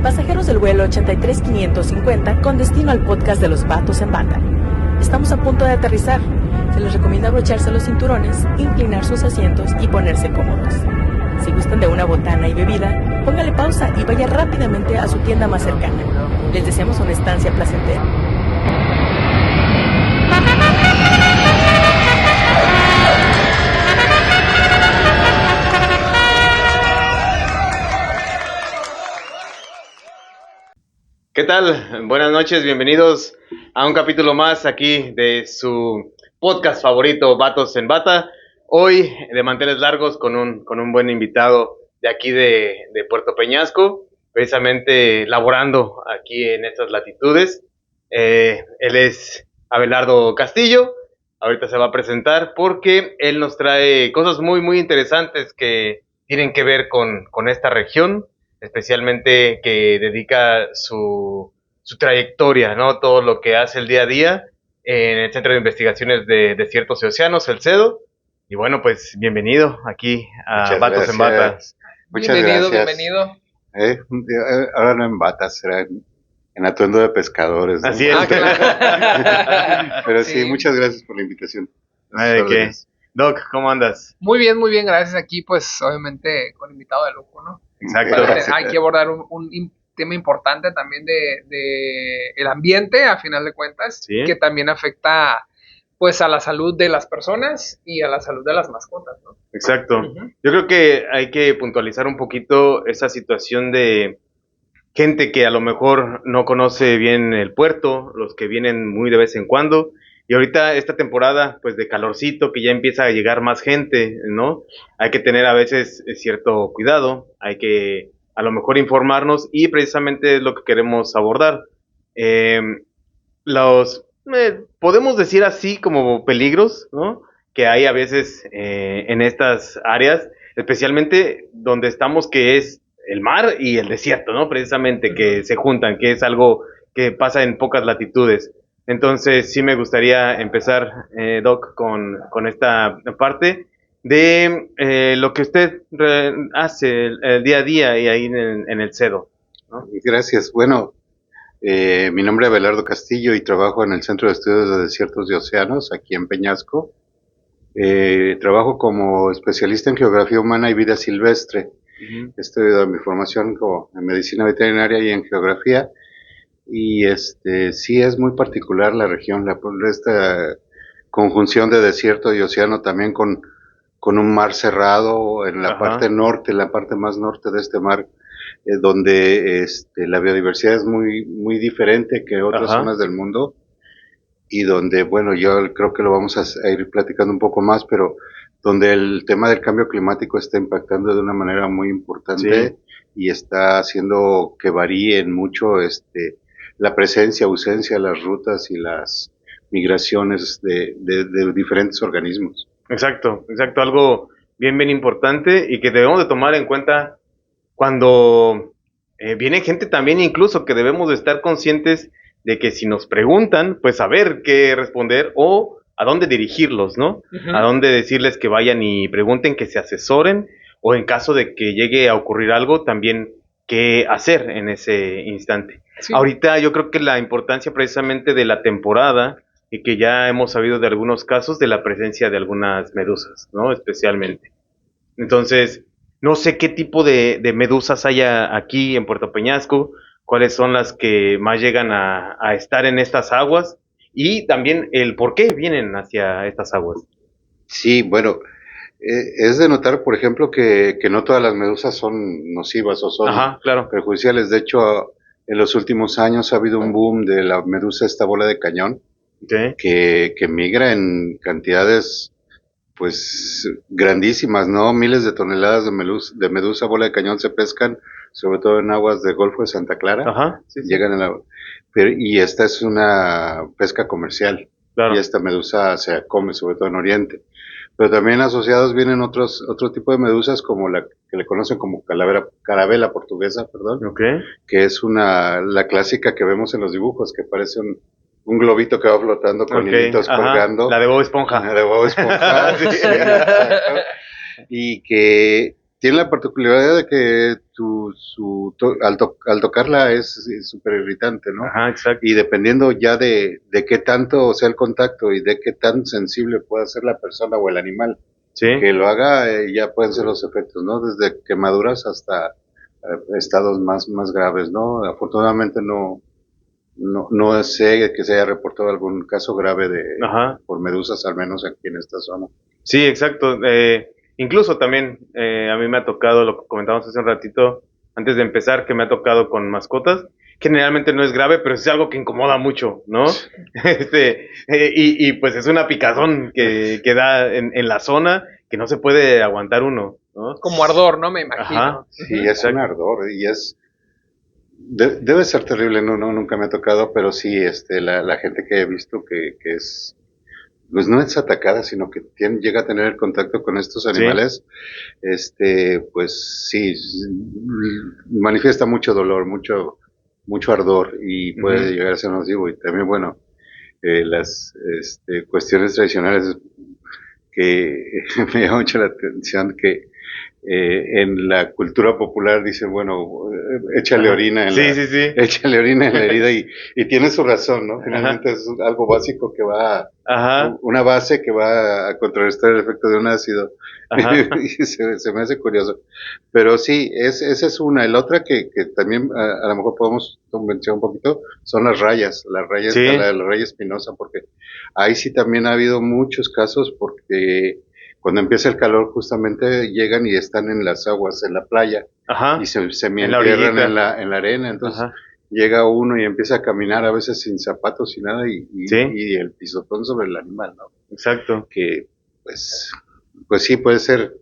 Pasajeros del vuelo 83550 con destino al podcast de los Vatos en Bata. Estamos a punto de aterrizar. Se les recomienda abrocharse los cinturones, inclinar sus asientos y ponerse cómodos. Si gustan de una botana y bebida, póngale pausa y vaya rápidamente a su tienda más cercana. Les deseamos una estancia placentera. ¿Qué tal? Buenas noches, bienvenidos a un capítulo más aquí de su podcast favorito, Vatos en Bata. Hoy de manteles largos con un buen invitado de aquí de Puerto Peñasco, precisamente laborando aquí en estas latitudes. Él es Abelardo Castillo. Ahorita se va a presentar porque él nos trae cosas muy interesantes que tienen que ver con esta región, especialmente que dedica su trayectoria, ¿no? Todo lo que hace el día a día en el Centro de Investigaciones de Desiertos y Océanos, el CEDO. Y bueno, pues bienvenido aquí a Vatos en Bata. Muchas Bienvenido. Ahora no en batas, será en atuendo de pescadores, ¿no? Así es. Claro. Pero sí, muchas gracias por la invitación. ¿De qué? Doc, ¿cómo andas? Muy bien, gracias. Aquí, pues, obviamente, con invitado de lujo, ¿no? Exacto. Hay que abordar un tema importante también de el ambiente, a final de cuentas, ¿Sí? Que también afecta, pues, a la salud de las personas y a la salud de las mascotas, ¿no? Exacto. Yo creo que hay que puntualizar un poquito esa situación de gente que a lo mejor no conoce bien el puerto, los que vienen muy de vez en cuando. Y ahorita esta temporada, pues de calorcito, que ya empieza a llegar más gente, ¿no? Hay que tener a veces cierto cuidado, hay que a lo mejor informarnos y precisamente es lo que queremos abordar. Podemos decir así como peligros, ¿no? Que hay a veces en estas áreas, especialmente donde estamos, que es el mar y el desierto, ¿no? Precisamente que se juntan, que es algo que pasa en pocas latitudes. Entonces sí me gustaría empezar, Doc, con esta parte de lo que usted hace el día a día y ahí en el CEDO, ¿no? Gracias. Bueno, mi nombre es Abelardo Castillo y trabajo en el Centro de Estudios de Desiertos y Océanos, aquí en Peñasco. Trabajo como especialista en geografía humana y vida silvestre. He estudiado mi formación en medicina veterinaria y en geografía. Y sí es muy particular la región, esta conjunción de desierto y océano también con un mar cerrado en la parte norte, la parte más norte de este mar, donde la biodiversidad es muy diferente que otras zonas del mundo, y donde, bueno, yo creo que lo vamos a ir platicando un poco más, pero donde el tema del cambio climático está impactando de una manera muy importante, sí, y está haciendo que varíen mucho la presencia, ausencia, las rutas y las migraciones de diferentes organismos. Exacto, algo bien importante y que debemos de tomar en cuenta cuando viene gente también, incluso que debemos de estar conscientes de que si nos preguntan, pues saber qué responder o a dónde dirigirlos, ¿no? A dónde decirles que vayan y pregunten, que se asesoren, o en caso de que llegue a ocurrir algo, también qué hacer en ese instante. Sí. Ahorita yo creo que la importancia precisamente de la temporada, y que ya hemos sabido de algunos casos de la presencia de algunas medusas, ¿no? Especialmente. Entonces, no sé qué tipo de medusas haya aquí en Puerto Peñasco, cuáles son las que más llegan a estar en estas aguas, y también el por qué vienen hacia estas aguas. Sí, bueno, es de notar, por ejemplo, que no todas las medusas son nocivas o son perjudiciales. De hecho, en los últimos años ha habido un boom de la medusa esta bola de cañón, que migra en cantidades pues grandísimas, ¿no? Miles de toneladas de medusa bola de cañón se pescan, sobre todo en aguas del Golfo de Santa Clara. Llegan y esta es una pesca comercial, y esta medusa se come sobre todo en Oriente. Pero también asociados vienen otro tipo de medusas, como la que le conocen como carabela portuguesa, que es la clásica que vemos en los dibujos, que parece un globito que va flotando con hilitos colgando. La de Bob Esponja. La de Bob Esponja. Sí, y que tiene la particularidad de que al tocarla es súper irritante, ¿no? Ajá, exacto. Y dependiendo ya de qué tanto sea el contacto y de qué tan sensible pueda ser la persona o el animal Sí. que lo haga, ya pueden ser los efectos, ¿no? Desde quemaduras hasta estados más graves, ¿no? Afortunadamente no sé que se haya reportado algún caso grave Ajá. por medusas, al menos aquí en esta zona. Sí, exacto. Incluso también a mí me ha tocado, lo que comentamos hace un ratito, antes de empezar, que me ha tocado con mascotas. Generalmente no es grave, pero es algo que incomoda mucho, ¿no? Y pues es una picazón que da en la zona que no se puede aguantar uno, ¿no? Como ardor, ¿no? Me imagino. Ajá. Sí, es un ardor y debe ser terrible, nunca me ha tocado, pero sí, la gente que he visto que es, pues no es atacada, sino que llega a tener contacto con estos animales, pues sí, manifiesta mucho dolor, mucho ardor y puede llegar a ser nocivo. Y también, bueno, las cuestiones tradicionales que me llama mucho la atención que en la cultura popular dicen, bueno, échale orina en Sí, sí, sí. échale orina en la herida y tiene su razón, ¿no? Finalmente es algo básico que Ajá. una base que va a contrarrestar el efecto de un ácido. Ajá. Y se me hace curioso. Pero sí, esa es una. La otra que también a lo mejor podemos mencionar un poquito son las rayas Sí. la raya espinosa, porque ahí sí también ha habido muchos casos porque cuando empieza el calor justamente llegan y están en las aguas, en la playa, Ajá. y se En la entierran orillita. en la arena, entonces Ajá. llega uno y empieza a caminar a veces sin zapatos y nada Sí. y el pisotón sobre el animal, ¿no? Exacto. Que pues sí puede ser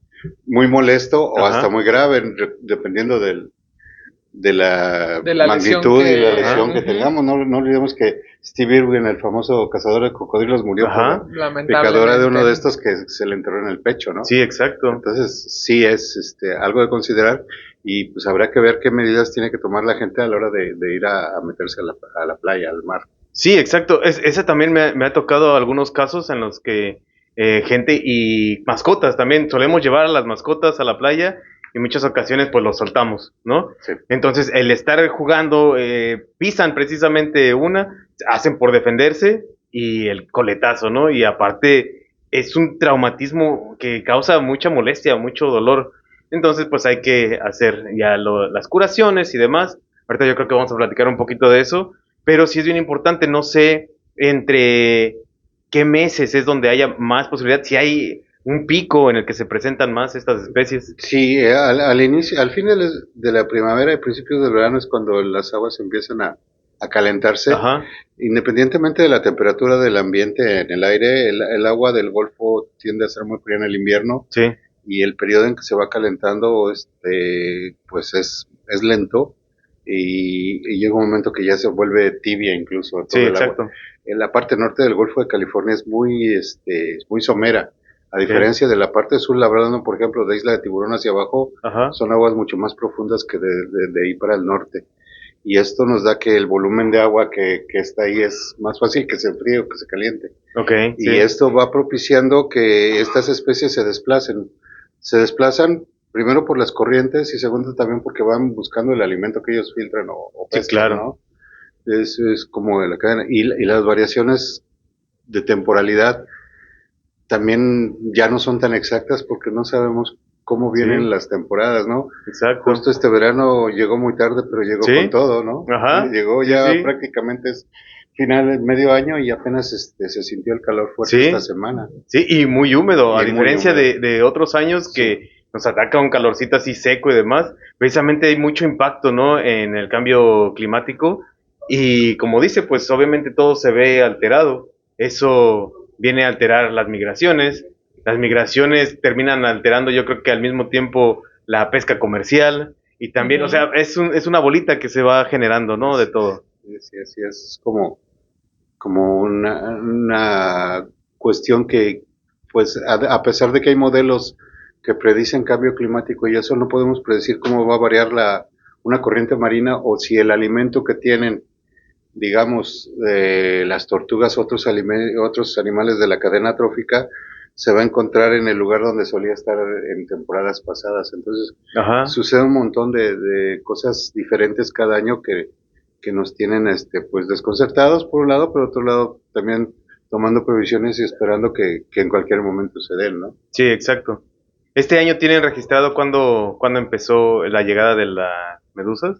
muy molesto o Ajá. hasta muy grave, dependiendo de la lesión magnitud y la que- lesión Ajá. que tengamos. No olvidemos que Steve Irwin, el famoso cazador de cocodrilos, murió Ajá. por la Lamentablemente. picadura de uno de estos que se le enterró en el pecho, ¿no? Sí, exacto. Entonces, sí es algo de considerar y pues habrá que ver qué medidas tiene que tomar la gente a la hora de ir a meterse a la playa, al mar. Sí, exacto. Ese también me ha tocado algunos casos en los que gente y mascotas también solemos llevar a las mascotas a la playa y en muchas ocasiones pues los soltamos, ¿no? Sí. Entonces el estar jugando, pisan precisamente una, hacen por defenderse y el coletazo, ¿no? Y aparte es un traumatismo que causa mucha molestia, mucho dolor. Entonces pues hay que hacer ya las curaciones y demás. Ahorita yo creo que vamos a platicar un poquito de eso. Pero sí es bien importante, no sé entre qué meses es donde haya más posibilidad, si hay un pico en el que se presentan más estas especies. Sí, al inicio, al fin de la primavera y principios del verano es cuando las aguas empiezan a calentarse. Ajá, Independientemente de la temperatura del ambiente en el aire, el agua del Golfo tiende a ser muy fría en el invierno sí, y el periodo en que se va calentando, pues es lento y llega un momento que ya se vuelve tibia incluso sí, todo el exacto. agua. En la parte norte del Golfo de California es muy somera. A diferencia de la parte sur, labrando, por ejemplo, de Isla de Tiburón hacia abajo, Ajá, son aguas mucho más profundas que de ahí para el norte. Y esto nos da que el volumen de agua que está ahí es más fácil que se enfríe o que se caliente. ok, Y sí, esto va propiciando que estas especies se desplacen. Se desplazan primero por las corrientes y segundo también porque van buscando el alimento que ellos filtran o sí, pescan, claro. ¿no? Es como la cadena. Y las variaciones de temporalidad también ya no son tan exactas porque no sabemos cómo vienen Sí. las temporadas, ¿no? Exacto. Justo este verano llegó muy tarde, pero llegó Sí. con todo, ¿no? Ajá, Llegó sí, ya sí. prácticamente es final, medio año y apenas se sintió el calor fuerte Sí. esta semana. Sí, y muy húmedo, a Y muy diferencia húmedo. de otros años que nos ataca un calorcito así seco y demás, precisamente hay mucho impacto, ¿no? En el cambio climático y como dice, pues obviamente todo se ve alterado. Eso viene a alterar las migraciones terminan alterando yo creo que al mismo tiempo la pesca comercial y también, o sea, es una bolita que se va generando, ¿no? De todo. Sí, así es como una cuestión que, pues, a pesar de que hay modelos que predicen cambio climático y eso, no podemos predecir cómo va a variar una corriente marina o si el alimento que tienen, digamos, las tortugas, otros animales de la cadena trófica, se va a encontrar en el lugar donde solía estar en temporadas pasadas. Entonces, sucede un montón de cosas diferentes cada año que nos tienen pues desconcertados por un lado, pero otro lado también tomando previsiones y esperando que en cualquier momento se den, ¿no? Sí, exacto. ¿Este año tienen registrado cuándo empezó la llegada de las medusas?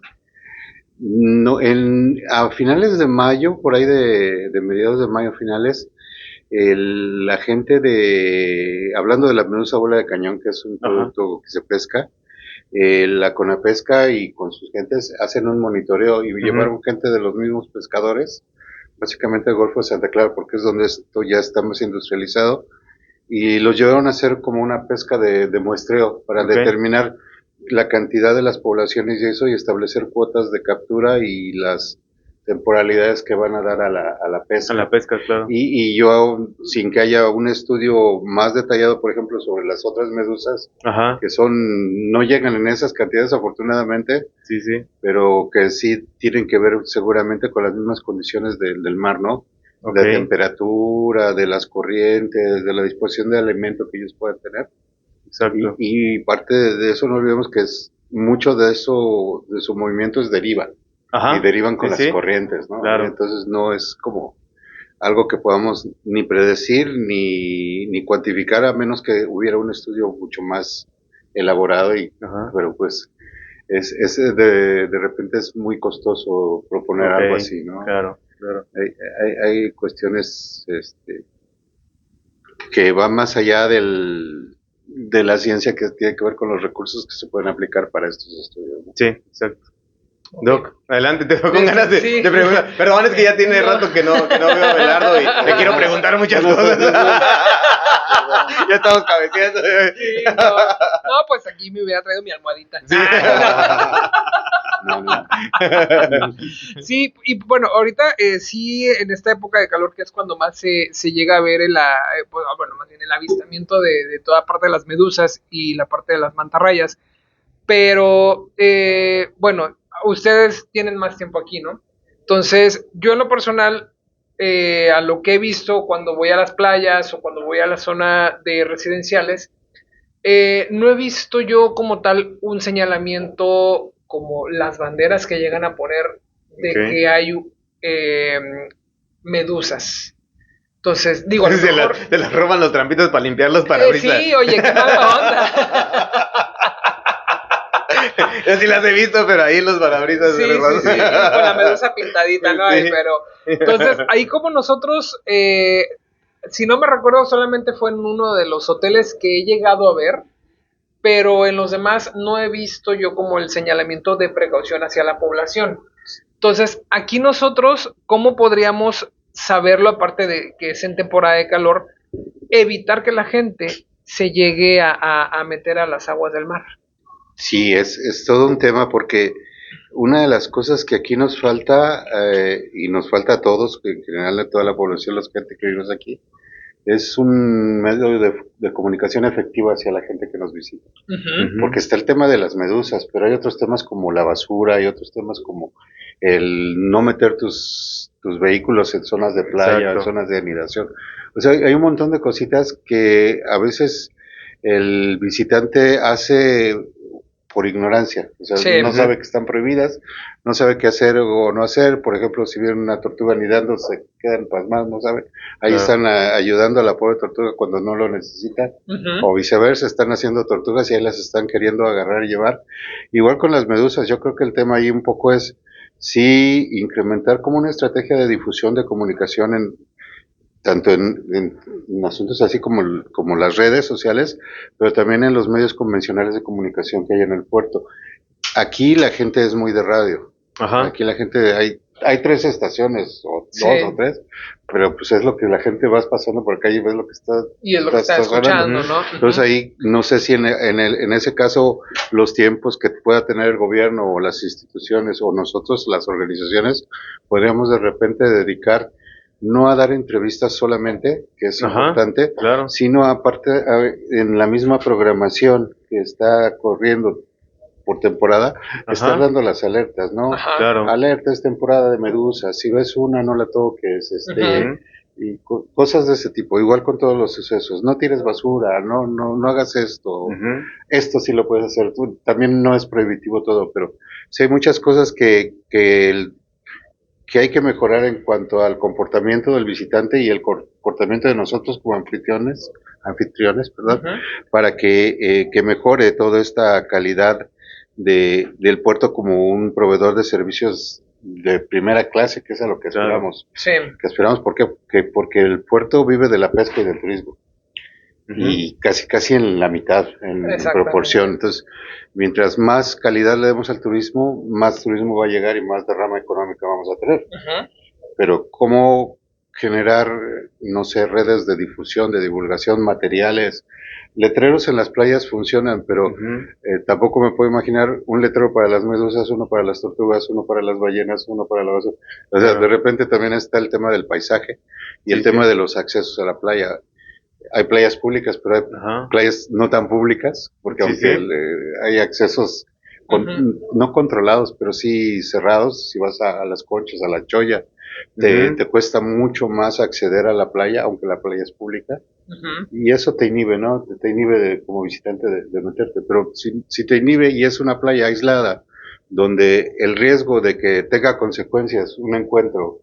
No, a finales de mayo, por ahí de mediados de mayo finales, la gente hablando de la medusa bola de cañón, que es un producto que se pesca, la Conapesca y con sus gentes hacen un monitoreo y llevaron gente de los mismos pescadores, básicamente el Golfo de Santa Clara, porque es donde esto ya está más industrializado, y los llevaron a hacer como una pesca de muestreo para determinar la cantidad de las poblaciones y eso, y establecer cuotas de captura y las temporalidades que van a dar a la pesca. A la pesca, claro. Y yo, sin que haya un estudio más detallado, por ejemplo, sobre las otras medusas, que no llegan en esas cantidades afortunadamente, sí, pero que sí tienen que ver seguramente con las mismas condiciones del mar, ¿no? De temperatura, de las corrientes, de la disposición de alimento que ellos puedan tener. Exacto. Y parte de eso no olvidemos que es mucho de eso, de su movimiento es derivan. Y derivan con las corrientes, ¿no? Claro. Entonces no es como algo que podamos ni predecir ni cuantificar, a menos que hubiera un estudio mucho más elaborado, pero pues de repente es muy costoso proponer algo así, ¿no? Claro. Hay cuestiones que van más allá de la ciencia, que tiene que ver con los recursos que se pueden aplicar para estos estudios, ¿no? Sí, exacto. Doc, adelante, te veo con ganas de preguntar. Perdón, es que ya tiene rato que no veo a Belardo y le quiero preguntar muchas cosas. Ya estamos cabeceando. Sí, no, pues aquí me hubiera traído mi almohadita. Sí. Sí, y bueno, ahorita sí, en esta época de calor, que es cuando más se llega a ver más bien el avistamiento de toda parte de las medusas y la parte de las mantarrayas. Pero, bueno, ustedes tienen más tiempo aquí, ¿no? Entonces, yo en lo personal, a lo que he visto cuando voy a las playas o cuando voy a la zona de residenciales, no he visto yo como tal un señalamiento como las banderas que llegan a poner de que hay medusas. Entonces, digo, a lo mejor... Se las roban los trampitos para limpiar los parabrisas. Sí, oye, qué mala onda. Yo sí las he visto, pero ahí en los parabrisas. Sí, con la medusa pintadita, ¿no? Sí. Pero, entonces, ahí como nosotros, si no me recuerdo, solamente fue en uno de los hoteles que he llegado a ver, pero en los demás no he visto yo como el señalamiento de precaución hacia la población. Entonces, aquí nosotros, ¿cómo podríamos saberlo, aparte de que es en temporada de calor, evitar que la gente se llegue a meter a las aguas del mar? Sí, es todo un tema, porque una de las cosas que aquí nos falta, y nos falta a todos, en general a toda la población, los que vivimos aquí, es un medio de comunicación efectiva hacia la gente que nos visita. Porque está el tema de las medusas, pero hay otros temas como la basura, hay otros temas como el no meter tus vehículos en zonas de playa, en zonas de anidación. O sea, hay un montón de cositas que a veces el visitante hace por ignorancia, o sea, no sabe que están prohibidas, no sabe qué hacer o no hacer. Por ejemplo, si viene una tortuga anidando, se quedan pasmados, no saben, ahí están ayudando a la pobre tortuga cuando no lo necesita, o viceversa, están haciendo tortugas y ahí las están queriendo agarrar y llevar. Igual con las medusas, yo creo que el tema ahí un poco es sí incrementar como una estrategia de difusión de comunicación tanto en asuntos así como las redes sociales, pero también en los medios convencionales de comunicación que hay en el puerto. Aquí la gente es muy de radio. Aquí la gente, hay 3 estaciones, o 2 o 3, pero pues es lo que la gente vas pasando por acá y ves lo que está... Y es lo que está escuchando, ¿no? Entonces ahí, no sé si en ese caso los tiempos que pueda tener el gobierno o las instituciones o nosotros, las organizaciones, podríamos de repente dedicar no a dar entrevistas solamente, que es importante, sino aparte en la misma programación que está corriendo por temporada, estar dando las alertas, ¿no? Claro. Alerta, es temporada de medusas, si ves una no la toques, y cosas de ese tipo. Igual con todos los sucesos, no tires basura, no hagas esto, esto sí lo puedes hacer. También no es prohibitivo todo, pero sí hay muchas cosas que hay que mejorar en cuanto al comportamiento del visitante y el comportamiento de nosotros como anfitriones, perdón, para que mejore toda esta calidad del puerto como un proveedor de servicios de primera clase, que es a lo que esperamos. Sí. Que esperamos, porque el puerto vive de la pesca y del turismo. Y casi en la mitad, en proporción. Entonces, mientras más calidad le demos al turismo, más turismo va a llegar y más derrama económica vamos a tener. Pero ¿cómo generar, no sé, redes de difusión, de divulgación, materiales? Letreros en las playas funcionan, pero tampoco me puedo imaginar un letrero para las medusas, uno para las tortugas, uno para las ballenas, uno para la basura. O sea, de repente también está el tema del paisaje y el tema de los accesos a la playa. Hay playas públicas, pero hay playas no tan públicas, porque aunque hay accesos no controlados, pero sí cerrados, si vas a las Conchas, a la Choya, te cuesta mucho más acceder a la playa, aunque la playa es pública, y eso te inhibe, ¿no? Te inhibe como visitante de meterte, pero si te inhibe y es una playa aislada, donde el riesgo de que tenga consecuencias un encuentro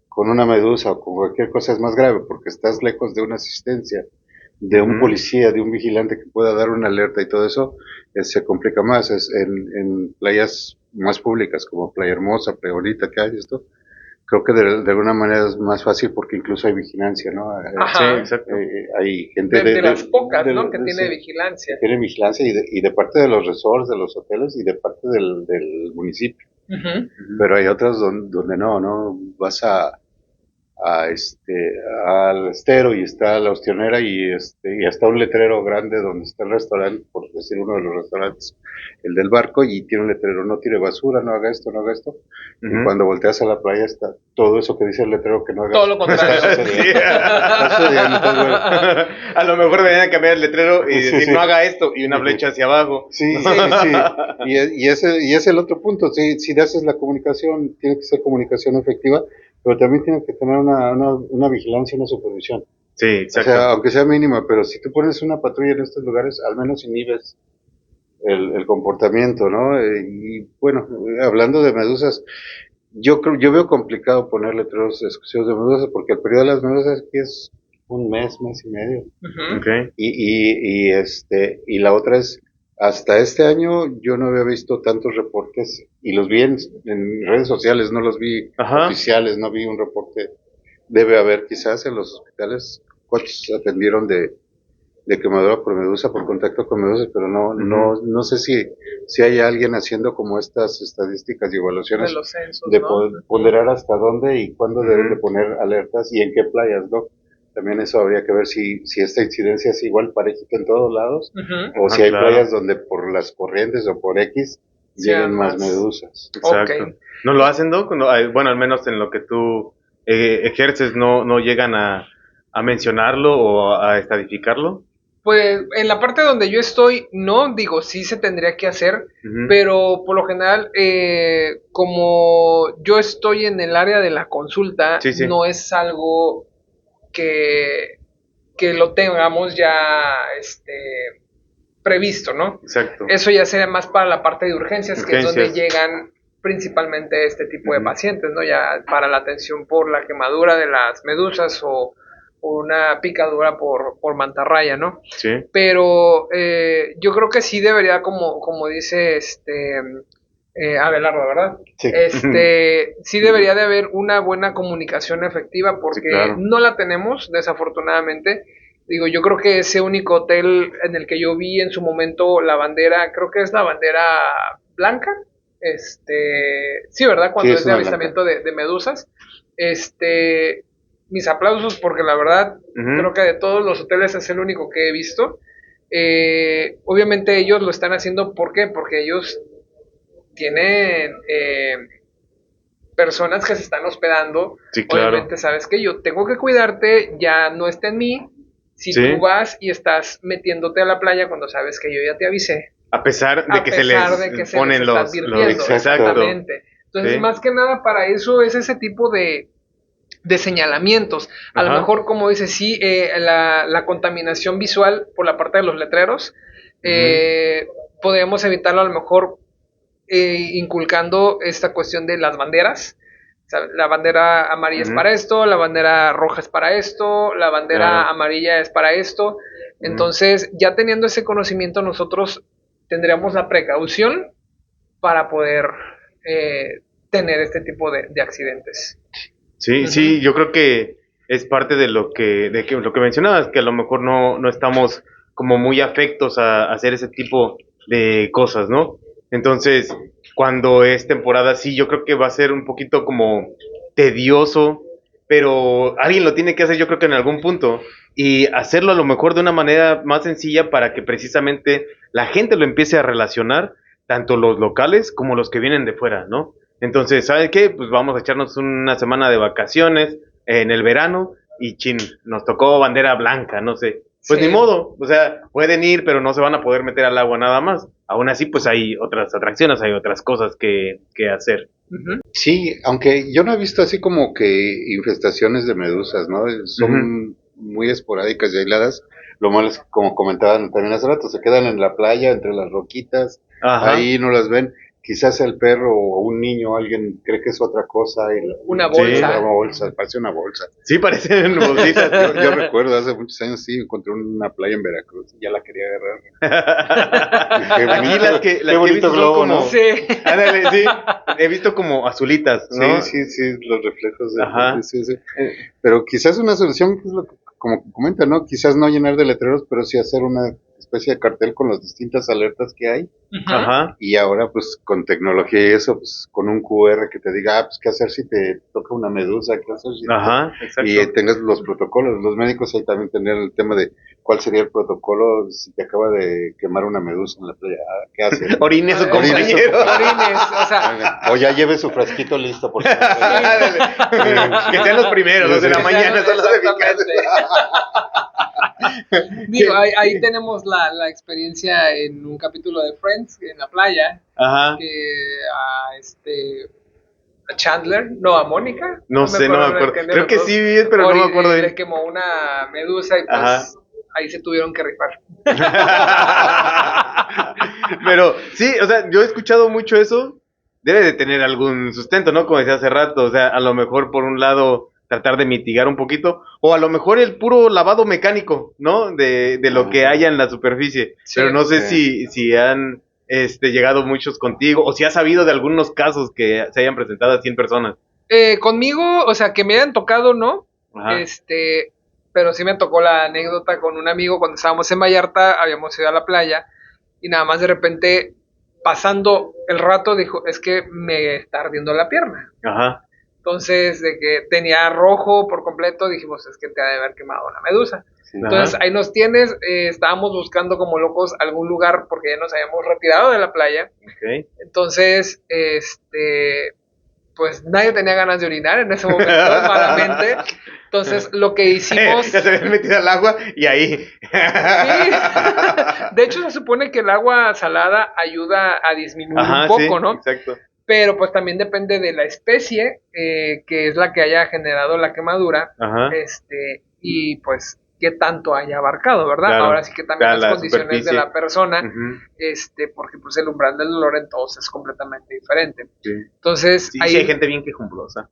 con una medusa o con cualquier cosa es más grave, porque estás lejos de una asistencia, de un policía, de un vigilante que pueda dar una alerta y todo eso, se complica más. Es en playas más públicas, como Playa Hermosa, Playa Bonita, que hay esto, creo que de alguna manera es más fácil porque incluso hay vigilancia, ¿no? Sí, exacto. Hay gente de las pocas, ¿no? Que tiene vigilancia. Que tiene vigilancia y de parte de los resorts, de los hoteles y de parte del municipio. Pero hay otras donde no vas al estero y está la ostionera y hasta un letrero grande donde está el restaurante, por decir uno de los restaurantes, el del barco, y tiene un letrero: no tire basura, no haga esto, no haga esto. Y cuando volteas a la playa está todo eso que dice el letrero que no hagas. Todo lo contrario. A lo mejor venían a cambiar el letrero y decir no haga esto y una flecha hacia abajo. Sí. Y ese es el otro punto. Si haces la comunicación, tiene que ser comunicación efectiva, pero también tiene que tener una vigilancia, una supervisión. Sí, exacto. O sea, aunque sea mínima, pero si tú pones una patrulla en estos lugares, al menos inhibes el comportamiento, ¿no? Y bueno, hablando de medusas, yo veo complicado poner letreros exclusivos de medusas, porque el periodo de las medusas aquí es un mes y medio. Okay. Y la otra es, hasta este año yo no había visto tantos reportes, y los vi en redes sociales, no los vi oficiales, no vi un reporte. Debe haber quizás en los hospitales cuántos atendieron de quemadura por medusa, por contacto con medusas, pero no sé si hay alguien haciendo como estas estadísticas y evaluaciones de los censos, de ¿no? ponderar hasta dónde y cuándo deben de poner alertas y en qué playas, ¿no? También eso habría que ver si esta incidencia es igual parejita en todos lados, o si hay playas donde por las corrientes o por X llegan más medusas. Exacto. Okay. ¿No lo hacen, Doc? No, bueno, al menos en lo que tú ejerces, no llegan a mencionarlo o a estadificarlo. Pues en la parte donde yo estoy, no, digo, sí se tendría que hacer, pero por lo general, como yo estoy en el área de la consulta, no es algo que lo tengamos ya previsto, ¿no? Exacto. Eso ya sería más para la parte de urgencias, que es donde llegan principalmente este tipo de pacientes, ¿no? Ya para la atención por la quemadura de las medusas o una picadura por mantarraya, ¿no? Sí. Pero yo creo que sí debería, como dice Abelardo, ¿verdad? Sí. Sí debería de haber una buena comunicación efectiva, porque no la tenemos, desafortunadamente. Digo, yo creo que ese único hotel en el que yo vi en su momento la bandera, creo que es la bandera blanca, sí, ¿verdad? Cuando es de avistamiento de medusas, mis aplausos, porque la verdad creo que de todos los hoteles es el único que he visto. Obviamente ellos lo están haciendo, ¿por qué? Porque ellos tienen personas que se están hospedando. Sí, claro. Obviamente sabes que yo tengo que cuidarte, ya no está en mí si tú vas y estás metiéndote a la playa cuando sabes que yo ya te avisé. A pesar de que se les ponen los exactamente. Entonces, más que nada para eso es ese tipo de señalamientos. A lo Ajá. mejor, como dice, sí, la contaminación visual por la parte de los letreros, podríamos evitarlo a lo mejor inculcando esta cuestión de las banderas. O sea, la bandera amarilla es para esto, la bandera roja es para esto, la bandera amarilla es para esto. Entonces, ya teniendo ese conocimiento, nosotros tendríamos la precaución para poder tener este tipo de accidentes. Sí, sí, yo creo que es parte de lo que mencionabas, que a lo mejor no estamos como muy afectos a hacer ese tipo de cosas, ¿no? Entonces, cuando es temporada así, yo creo que va a ser un poquito como tedioso, pero alguien lo tiene que hacer, yo creo que en algún punto, y hacerlo a lo mejor de una manera más sencilla para que precisamente la gente lo empiece a relacionar, tanto los locales como los que vienen de fuera, ¿no? Entonces, ¿sabe qué? Pues vamos a echarnos una semana de vacaciones en el verano y chin, nos tocó bandera blanca, no sé. Pues Sí. ni modo, o sea, pueden ir, pero no se van a poder meter al agua nada más. Aún así, pues hay otras atracciones, hay otras cosas que hacer. Ujú. Sí, aunque yo no he visto así como que infestaciones de medusas, ¿no? Son muy esporádicas y aisladas. Lo malo es que, como comentaban también hace rato, se quedan en la playa, entre las roquitas, Ajá. ahí no las ven. Quizás el perro o un niño, alguien cree que es otra cosa. Una Sí. bolsa. Una bolsa, parece una bolsa. Sí, parecen bolsitas. Yo recuerdo hace muchos años, sí, encontré una playa en Veracruz y ya la quería agarrar. Qué Aquí bonito, las que qué he bonito visto son globo, como, ¿no? Sí. ándale, sí, he visto como azulitas, ¿no? Sí, los reflejos Ajá. sí. Pero quizás una solución, que es lo que, como comenta, ¿no? Quizás no llenar de letreros, pero sí hacer una especie de cartel con las distintas alertas que hay. Ajá. Y ahora, pues, con tecnología y eso, pues, con un QR que te diga, pues, qué hacer si te toca una medusa, qué hacer si Ajá, exacto. y tengas los protocolos. Los médicos ahí también tener el tema de cuál sería el protocolo si te acaba de quemar una medusa en la playa. ¿Qué hacer? Orine su Orine su compañero. Orines, o sea, O ya lleve su frasquito listo porque Ándale. Que sean los primeros, los de la Sí. mañana son los de mi casa. digo, ahí tenemos la experiencia en un capítulo de Friends, en la playa, Ajá. que a Chandler, no, a Mónica. No sé, no me acuerdo. quién de Creo los que dos. sí vi, pero no me acuerdo Le bien. quemó una medusa y pues Ajá. ahí se tuvieron que rifar. Pero sí, o sea, yo he escuchado mucho eso. Debe de tener algún sustento, ¿no? Como decía hace rato, o sea, a lo mejor por un lado tratar de mitigar un poquito, o a lo mejor el puro lavado mecánico, ¿no? De lo que haya en la superficie. Sí. Pero no sé si han llegado muchos contigo, o si has sabido de algunos casos que se hayan presentado a 100 personas. Conmigo, o sea, que me hayan tocado, ¿no? Ajá. Pero sí me tocó la anécdota con un amigo cuando estábamos en Vallarta, habíamos ido a la playa y nada más de repente, pasando el rato, dijo, es que me está ardiendo la pierna. Ajá. Entonces, de que tenía rojo por completo, dijimos, es que te ha de haber quemado una medusa. Entonces, Ajá. ahí nos tienes, estábamos buscando como locos algún lugar porque ya nos habíamos retirado de la playa. Ok. Entonces, pues nadie tenía ganas de orinar en ese momento, malamente. Entonces, lo que hicimos... Ya se habían metido al agua y ahí. Sí. De hecho, se supone que el agua salada ayuda a disminuir Ajá, un poco, sí, ¿no? exacto. Pero pues también depende de la especie, que es la que haya generado la quemadura, Ajá. y pues qué tanto haya abarcado, ¿verdad? Claro. Ahora sí que también Claro, las la condiciones superficie. de la persona, Ujú. porque pues el umbral del dolor en todos es completamente diferente. Sí. Entonces, Sí, ahí... sí, hay gente bien quejumbrosa.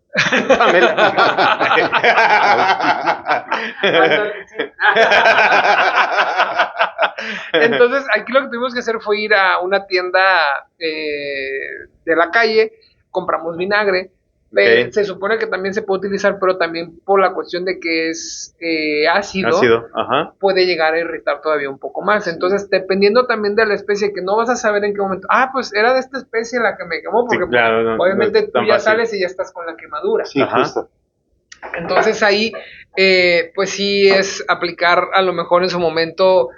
Entonces, aquí lo que tuvimos que hacer fue ir a una tienda de la calle, compramos vinagre. Ok. Se supone que también se puede utilizar, pero también por la cuestión de que es ácido, Ácido, ajá. puede llegar a irritar todavía un poco más. Entonces, dependiendo también de la especie, que no vas a saber en qué momento, pues era de esta especie la que me quemó, porque Sí, claro, pues, no obviamente es tú tan ya fácil. sales y ya estás con la quemadura. Sí, Ajá. justo. Entonces ahí, pues sí es aplicar a lo mejor en su momento,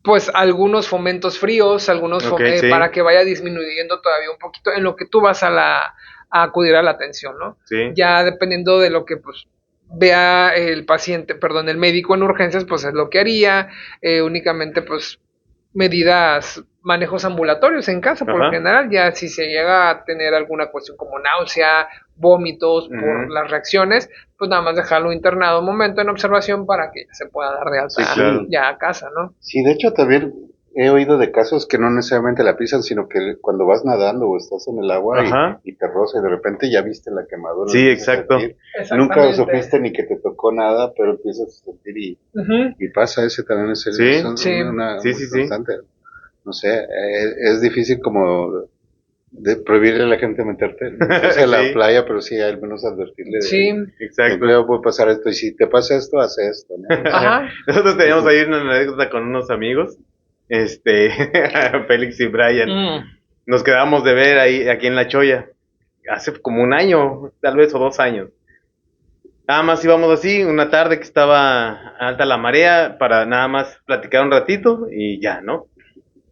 pues algunos fomentos fríos, Ok, sí. para que vaya disminuyendo todavía un poquito en lo que tú vas a acudir a la atención, ¿no? Sí. Ya dependiendo de lo que pues vea el médico en urgencias, pues es lo que haría, únicamente pues medidas manejos ambulatorios en casa, por lo Ajá. general, ya si se llega a tener alguna cuestión como náusea, vómitos por Ujú. las reacciones, pues nada más dejarlo internado un momento en observación para que se pueda dar de alta Sí, claro. ya a casa, ¿no? Sí, de hecho también he oído de casos que no necesariamente la pisan, sino que cuando vas nadando o estás en el agua Ajá. y te roza y de repente ya viste la quemadura. Sí, la empiezas a exacto. sentir. Exactamente. Nunca supiste ni que te tocó nada, pero empiezas a sentir Ujú. y pasa ese también es Sí, sí. Sí, muy sí, sí. constante. No sé, es difícil como de prohibirle a la gente meterte a la Sí. playa, pero sí al menos advertirle Sí, Exacto. luego puede pasar esto y si te pasa esto, haz esto, ¿no? ajá, Nosotros teníamos ahí una anécdota con unos amigos, Félix y Brian. Nos quedamos de ver ahí, aquí en La Choya, hace como un año, tal vez, o 2 años. Nada más íbamos así, una tarde que estaba alta la marea, para nada más platicar un ratito y ya, ¿no?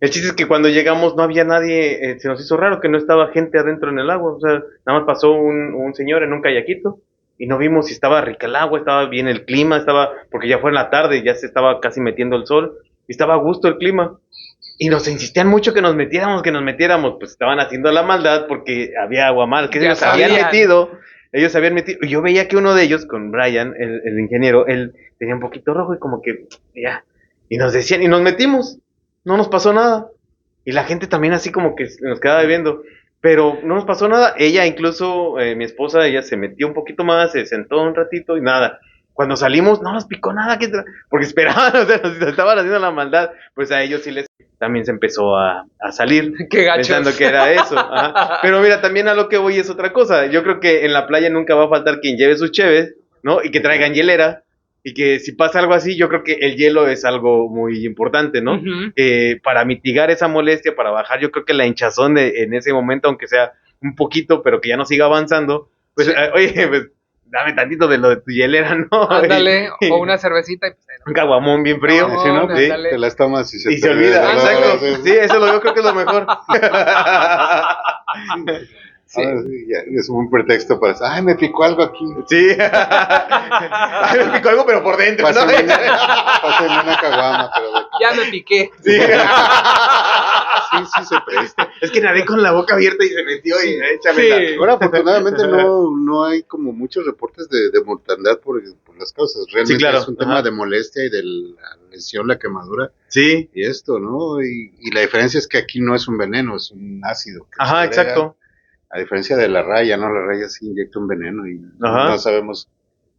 El chiste es que cuando llegamos no había nadie, se nos hizo raro que no estaba gente adentro en el agua, o sea, nada más pasó un señor en un kayakito y no vimos si estaba rica el agua, estaba bien el clima, porque ya fue en la tarde, ya se estaba casi metiendo el sol y estaba a gusto el clima. Y nos insistían mucho que nos metiéramos, pues estaban haciendo la maldad porque había agua mal, que Ya ellos habían sabían. metido, y yo veía que uno de ellos, con Brian, el ingeniero, él tenía un poquito rojo y como que, ya, y nos decían, y nos metimos, no nos pasó nada, y la gente también así como que nos quedaba viendo, pero no nos pasó nada, ella incluso, mi esposa, ella se metió un poquito más, se sentó un ratito y nada. Cuando salimos no nos picó nada, porque esperaban, o sea, nos estaban haciendo la maldad, pues a ellos sí les también se empezó a salir, qué gachos. pensando que era eso. Ajá. Pero mira, también a lo que voy es otra cosa. Yo creo que en la playa nunca va a faltar quien lleve sus cheves, ¿no? Y que traigan hielera. Y que si pasa algo así, yo creo que el hielo es algo muy importante, ¿no? Ujú. Para mitigar esa molestia, para bajar, yo creo que la hinchazón en ese momento, aunque sea un poquito, pero que ya no siga avanzando, pues, Sí. Oye, pues dame tantito de lo de tu hielera, ¿no? Ándale, o una cervecita y pues ahí Un caguamón bien frío. Caguamón, Sí, ¿no? ándale. Pues, te las tomas y Y se olvida, Ándale. exacto. Sí, eso yo creo que es lo mejor. Sí. Ahora sí, ya, es un pretexto para decir, ay, me picó algo aquí. Sí. Me picó algo, pero por dentro, ¿no? Pásenme una caguama, pero Ya me piqué. Sí. sí se presta. Es que nadé con la boca abierta y se metió y échamela. Sí. Ahora, afortunadamente, no hay como muchos reportes de mortandad por las causas. Realmente Sí, claro. es un tema Ajá. de molestia y de la lesión, la quemadura Sí. y esto, ¿no? Y la diferencia es que aquí no es un veneno, es un ácido. que se Ajá, agrega. exacto. A diferencia de la raya, ¿no? La raya sí inyecta un veneno y Ajá. no sabemos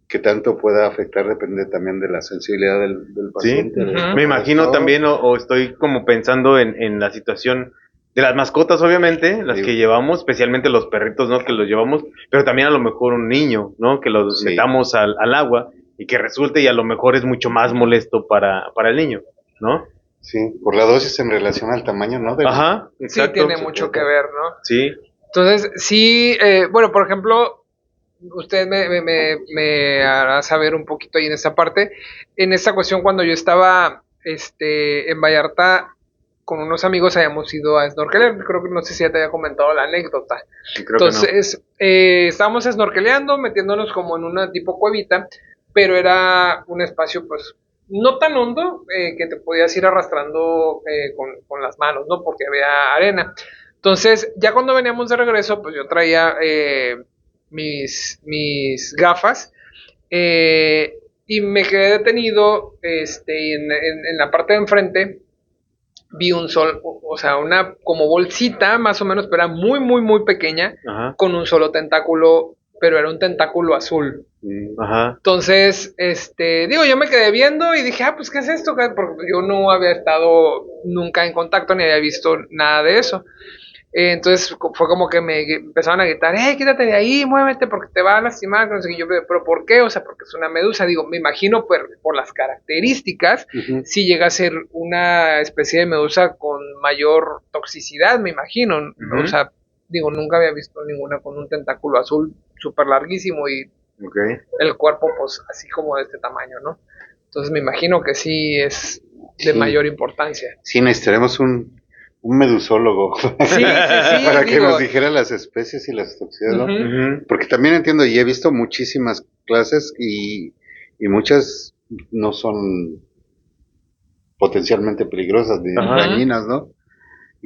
qué tanto pueda afectar, depende también de la sensibilidad del paciente. Ujú. del Me imagino profesor. también, o estoy como pensando en la situación de las mascotas, obviamente, las Sí. que llevamos, especialmente los perritos, ¿no? Que los llevamos, pero también a lo mejor un niño, ¿no? Que los Sí. metamos al agua y que resulte y a lo mejor es mucho más molesto para el niño, ¿no? Sí, por la dosis en relación al tamaño, ¿no? Ajá, Sí, exacto. tiene mucho que ver, ¿no? Sí, Entonces, sí, bueno, por ejemplo, usted me hará saber un poquito ahí en esta parte. En esta cuestión, cuando yo estaba en Vallarta con unos amigos, habíamos ido a snorkeler. Creo que no sé si ya te había comentado la anécdota. creo que no. Entonces, estábamos snorkeleando, metiéndonos como en una tipo cuevita, pero era un espacio, pues, no tan hondo que te podías ir arrastrando con las manos, ¿no? Porque había arena. Entonces, ya cuando veníamos de regreso, pues yo traía mis gafas y me quedé detenido en la parte de enfrente. Vi un sol, o sea, una como bolsita más o menos, pero era muy, muy, muy pequeña, Ajá, con un solo tentáculo, pero era un tentáculo azul. ajá, Entonces, digo, yo me quedé viendo y dije, pues, ¿qué es esto? Porque yo no había estado nunca en contacto ni había visto nada de eso. Entonces fue como que me empezaron a gritar, quítate de ahí, muévete porque te va a lastimar, no sé qué. Yo, pero ¿por qué? O sea, porque es una medusa. Digo, me imagino por las características, Uh-huh. si llega a ser una especie de medusa con mayor toxicidad, me imagino. Ujú. O sea, digo, nunca había visto ninguna con un tentáculo azul súper larguísimo y ok. el cuerpo, pues, así como de este tamaño, ¿no? Entonces me imagino que sí es de Sí. mayor importancia. Sí, necesitaremos un medusólogo Sí, sí, sí. para que digo, nos dijera las especies y las toxicidades, ¿no? Ujú. Ujú. Porque también entiendo y he visto muchísimas clases y muchas no son potencialmente peligrosas ni Ajá. dañinas, ¿no?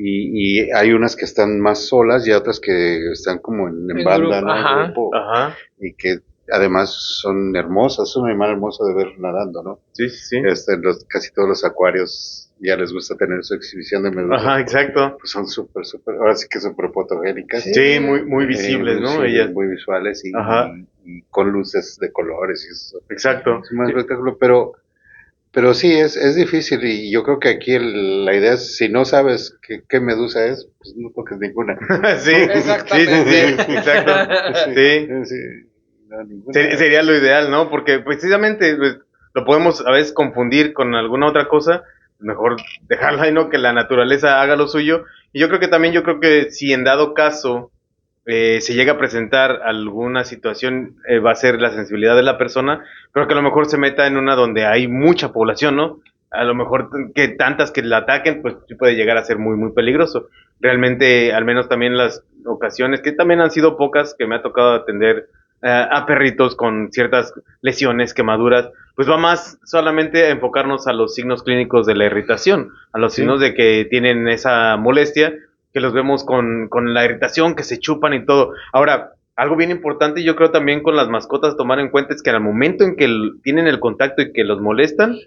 y hay unas que están más solas y otras que están como en banda, ¿no? Ajá. En grupo, Ajá. y que además son hermosas, es un animal hermoso de ver nadando, ¿no? Sí, sí, sí. Casi todos los acuarios ya les gusta tener su exhibición de medusas. Ajá, exacto. Pues son súper, ahora sí que súper fotogénicas. Sí, muy visibles, ¿no? Ellas. Muy visuales Ajá. y con luces de colores y eso. Exacto. Es un espectáculo, pero sí, es difícil y yo creo que aquí la idea es, si no sabes qué medusa es, pues no toques ninguna. Sí, Exactamente. sí, exacto. Sí. No, ninguna. Sería lo ideal, ¿no? Porque precisamente pues, lo podemos a veces confundir con alguna otra cosa. Mejor dejarlo ahí, ¿no? Que la naturaleza haga lo suyo. Y yo creo que si en dado caso se llega a presentar alguna situación, va a ser la sensibilidad de la persona, pero que a lo mejor se meta en una donde hay mucha población, ¿no? A lo mejor que tantas que la ataquen, pues sí puede llegar a ser muy peligroso. Realmente, al menos también las ocasiones, que también han sido pocas, que me ha tocado atender a perritos con ciertas lesiones, quemaduras, pues va más solamente a enfocarnos a los signos clínicos de la irritación, a los Sí. signos de que tienen esa molestia, que los vemos con la irritación, que se chupan y todo. Ahora, algo bien importante, yo creo también con las mascotas tomar en cuenta es que al momento en que tienen el contacto y que los molestan,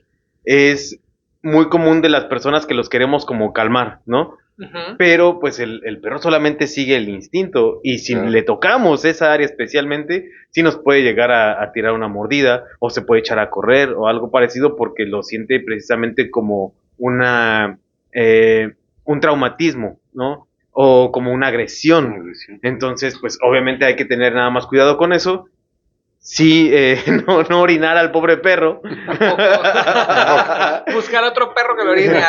es muy común de las personas que los queremos como calmar, ¿no? Ujú. Pero pues el perro solamente sigue el instinto y si Claro. le tocamos esa área especialmente, sí nos puede llegar a tirar una mordida o se puede echar a correr o algo parecido porque lo siente precisamente como un traumatismo, ¿no? O como una agresión. Entonces, pues obviamente hay que tener nada más cuidado con eso. Sí, no orinar al pobre perro. Buscar otro perro que lo orine.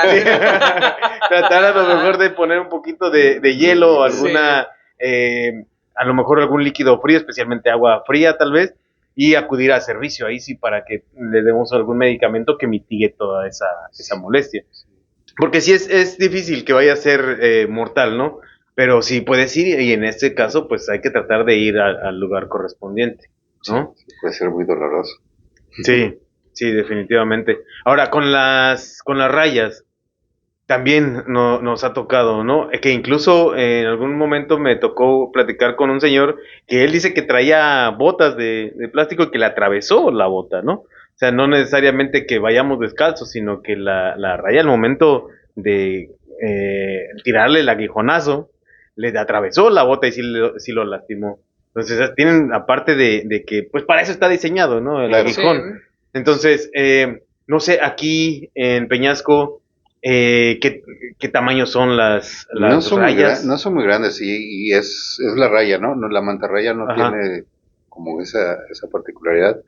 Tratar a lo mejor de poner un poquito de hielo o alguna, a lo mejor algún líquido frío, especialmente agua fría tal vez, y acudir a servicio ahí sí para que le demos algún medicamento que mitigue toda esa molestia. Porque sí es difícil que vaya a ser mortal, ¿no? Pero sí puedes ir y en este caso pues hay que tratar de ir al lugar correspondiente, ¿no? Sí, puede ser muy doloroso. Sí, sí, definitivamente. Ahora, con las rayas, también nos ha tocado, ¿no? Que incluso en algún momento me tocó platicar con un señor que él dice que traía botas de plástico y que le atravesó la bota, ¿no? O sea, no necesariamente que vayamos descalzos, sino que la raya al momento de tirarle el aguijonazo, le atravesó la bota y sí lo lastimó. Entonces, tienen, aparte de que, pues para eso está diseñado, ¿no? El Claro. aguijón. Entonces, no sé, aquí en Peñasco, ¿qué tamaño son las No son rayas? no son muy grandes y es la raya, ¿no? La mantarraya no Ajá. tiene como esa particularidad,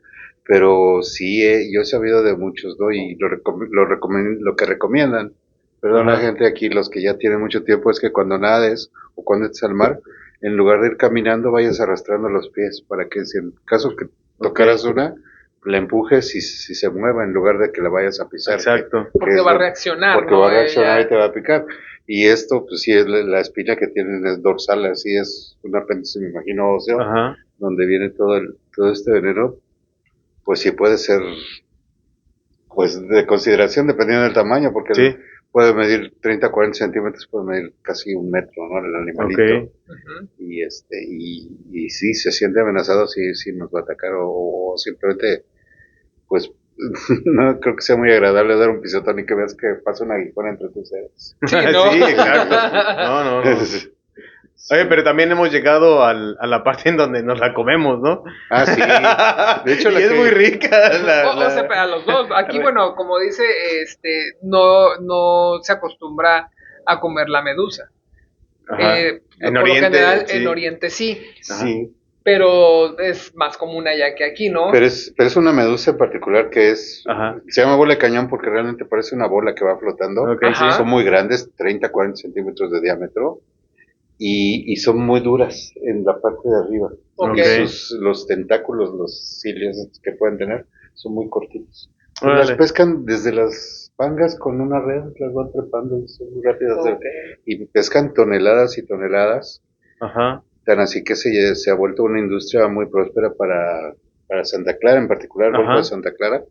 pero sí yo he sabido de muchos, ¿no? Y lo que recomiendan, perdón, la Ajá. gente aquí, los que ya tienen mucho tiempo, es que cuando nades o cuando estés al mar, en lugar de ir caminando, vayas arrastrando los pies para que si en caso que tocaras una, la empujes y si se mueva en lugar de que la vayas a pisar. Exacto. Porque va a reaccionar. Porque ¿no? va a reaccionar Ella- y te va a picar. Y esto, pues sí, es la espina que tienen es dorsal, así es un apéndice, me imagino, óseo, Ajá. donde viene todo este veneno, pues sí puede ser, pues de consideración dependiendo del tamaño, porque Sí. puede medir 30, 40 centímetros, puede medir casi 1 metro, ¿no? El animalito. Ok. Ujú. Y sí, se siente amenazado, sí nos va a atacar, o simplemente, pues, no creo que sea muy agradable dar un pisotón y que veas que pasa un aguijón entre tus dedos. Sí, ¿no? Sí, exacto. No. Oye, pero también hemos llegado a la parte en donde nos la comemos, ¿no? Ah, sí. De hecho, y es muy rica. O sea, a los dos. Aquí, bueno, como dice, no se acostumbra a comer la medusa. Ajá. En En por Oriente, lo general, sí. en Oriente sí, Sí. pero es más común allá que aquí, ¿no? Pero es una medusa en particular que Ajá. se llama bola de cañón porque realmente parece una bola que va flotando. Ok, Ajá. sí. Son muy grandes, 30, 40 centímetros de diámetro, y son muy duras en la parte de arriba. Ok. Y los tentáculos, los cilios que pueden tener, son muy cortitos. Y Órale. las pescan desde las pangas con una red, las van trepando y son muy rápidas. Ok. Y pescan toneladas y toneladas. Ajá. Tan así que se ha vuelto una industria muy próspera para Santa Clara, en particular el Golfo Ajá. de Santa Clara,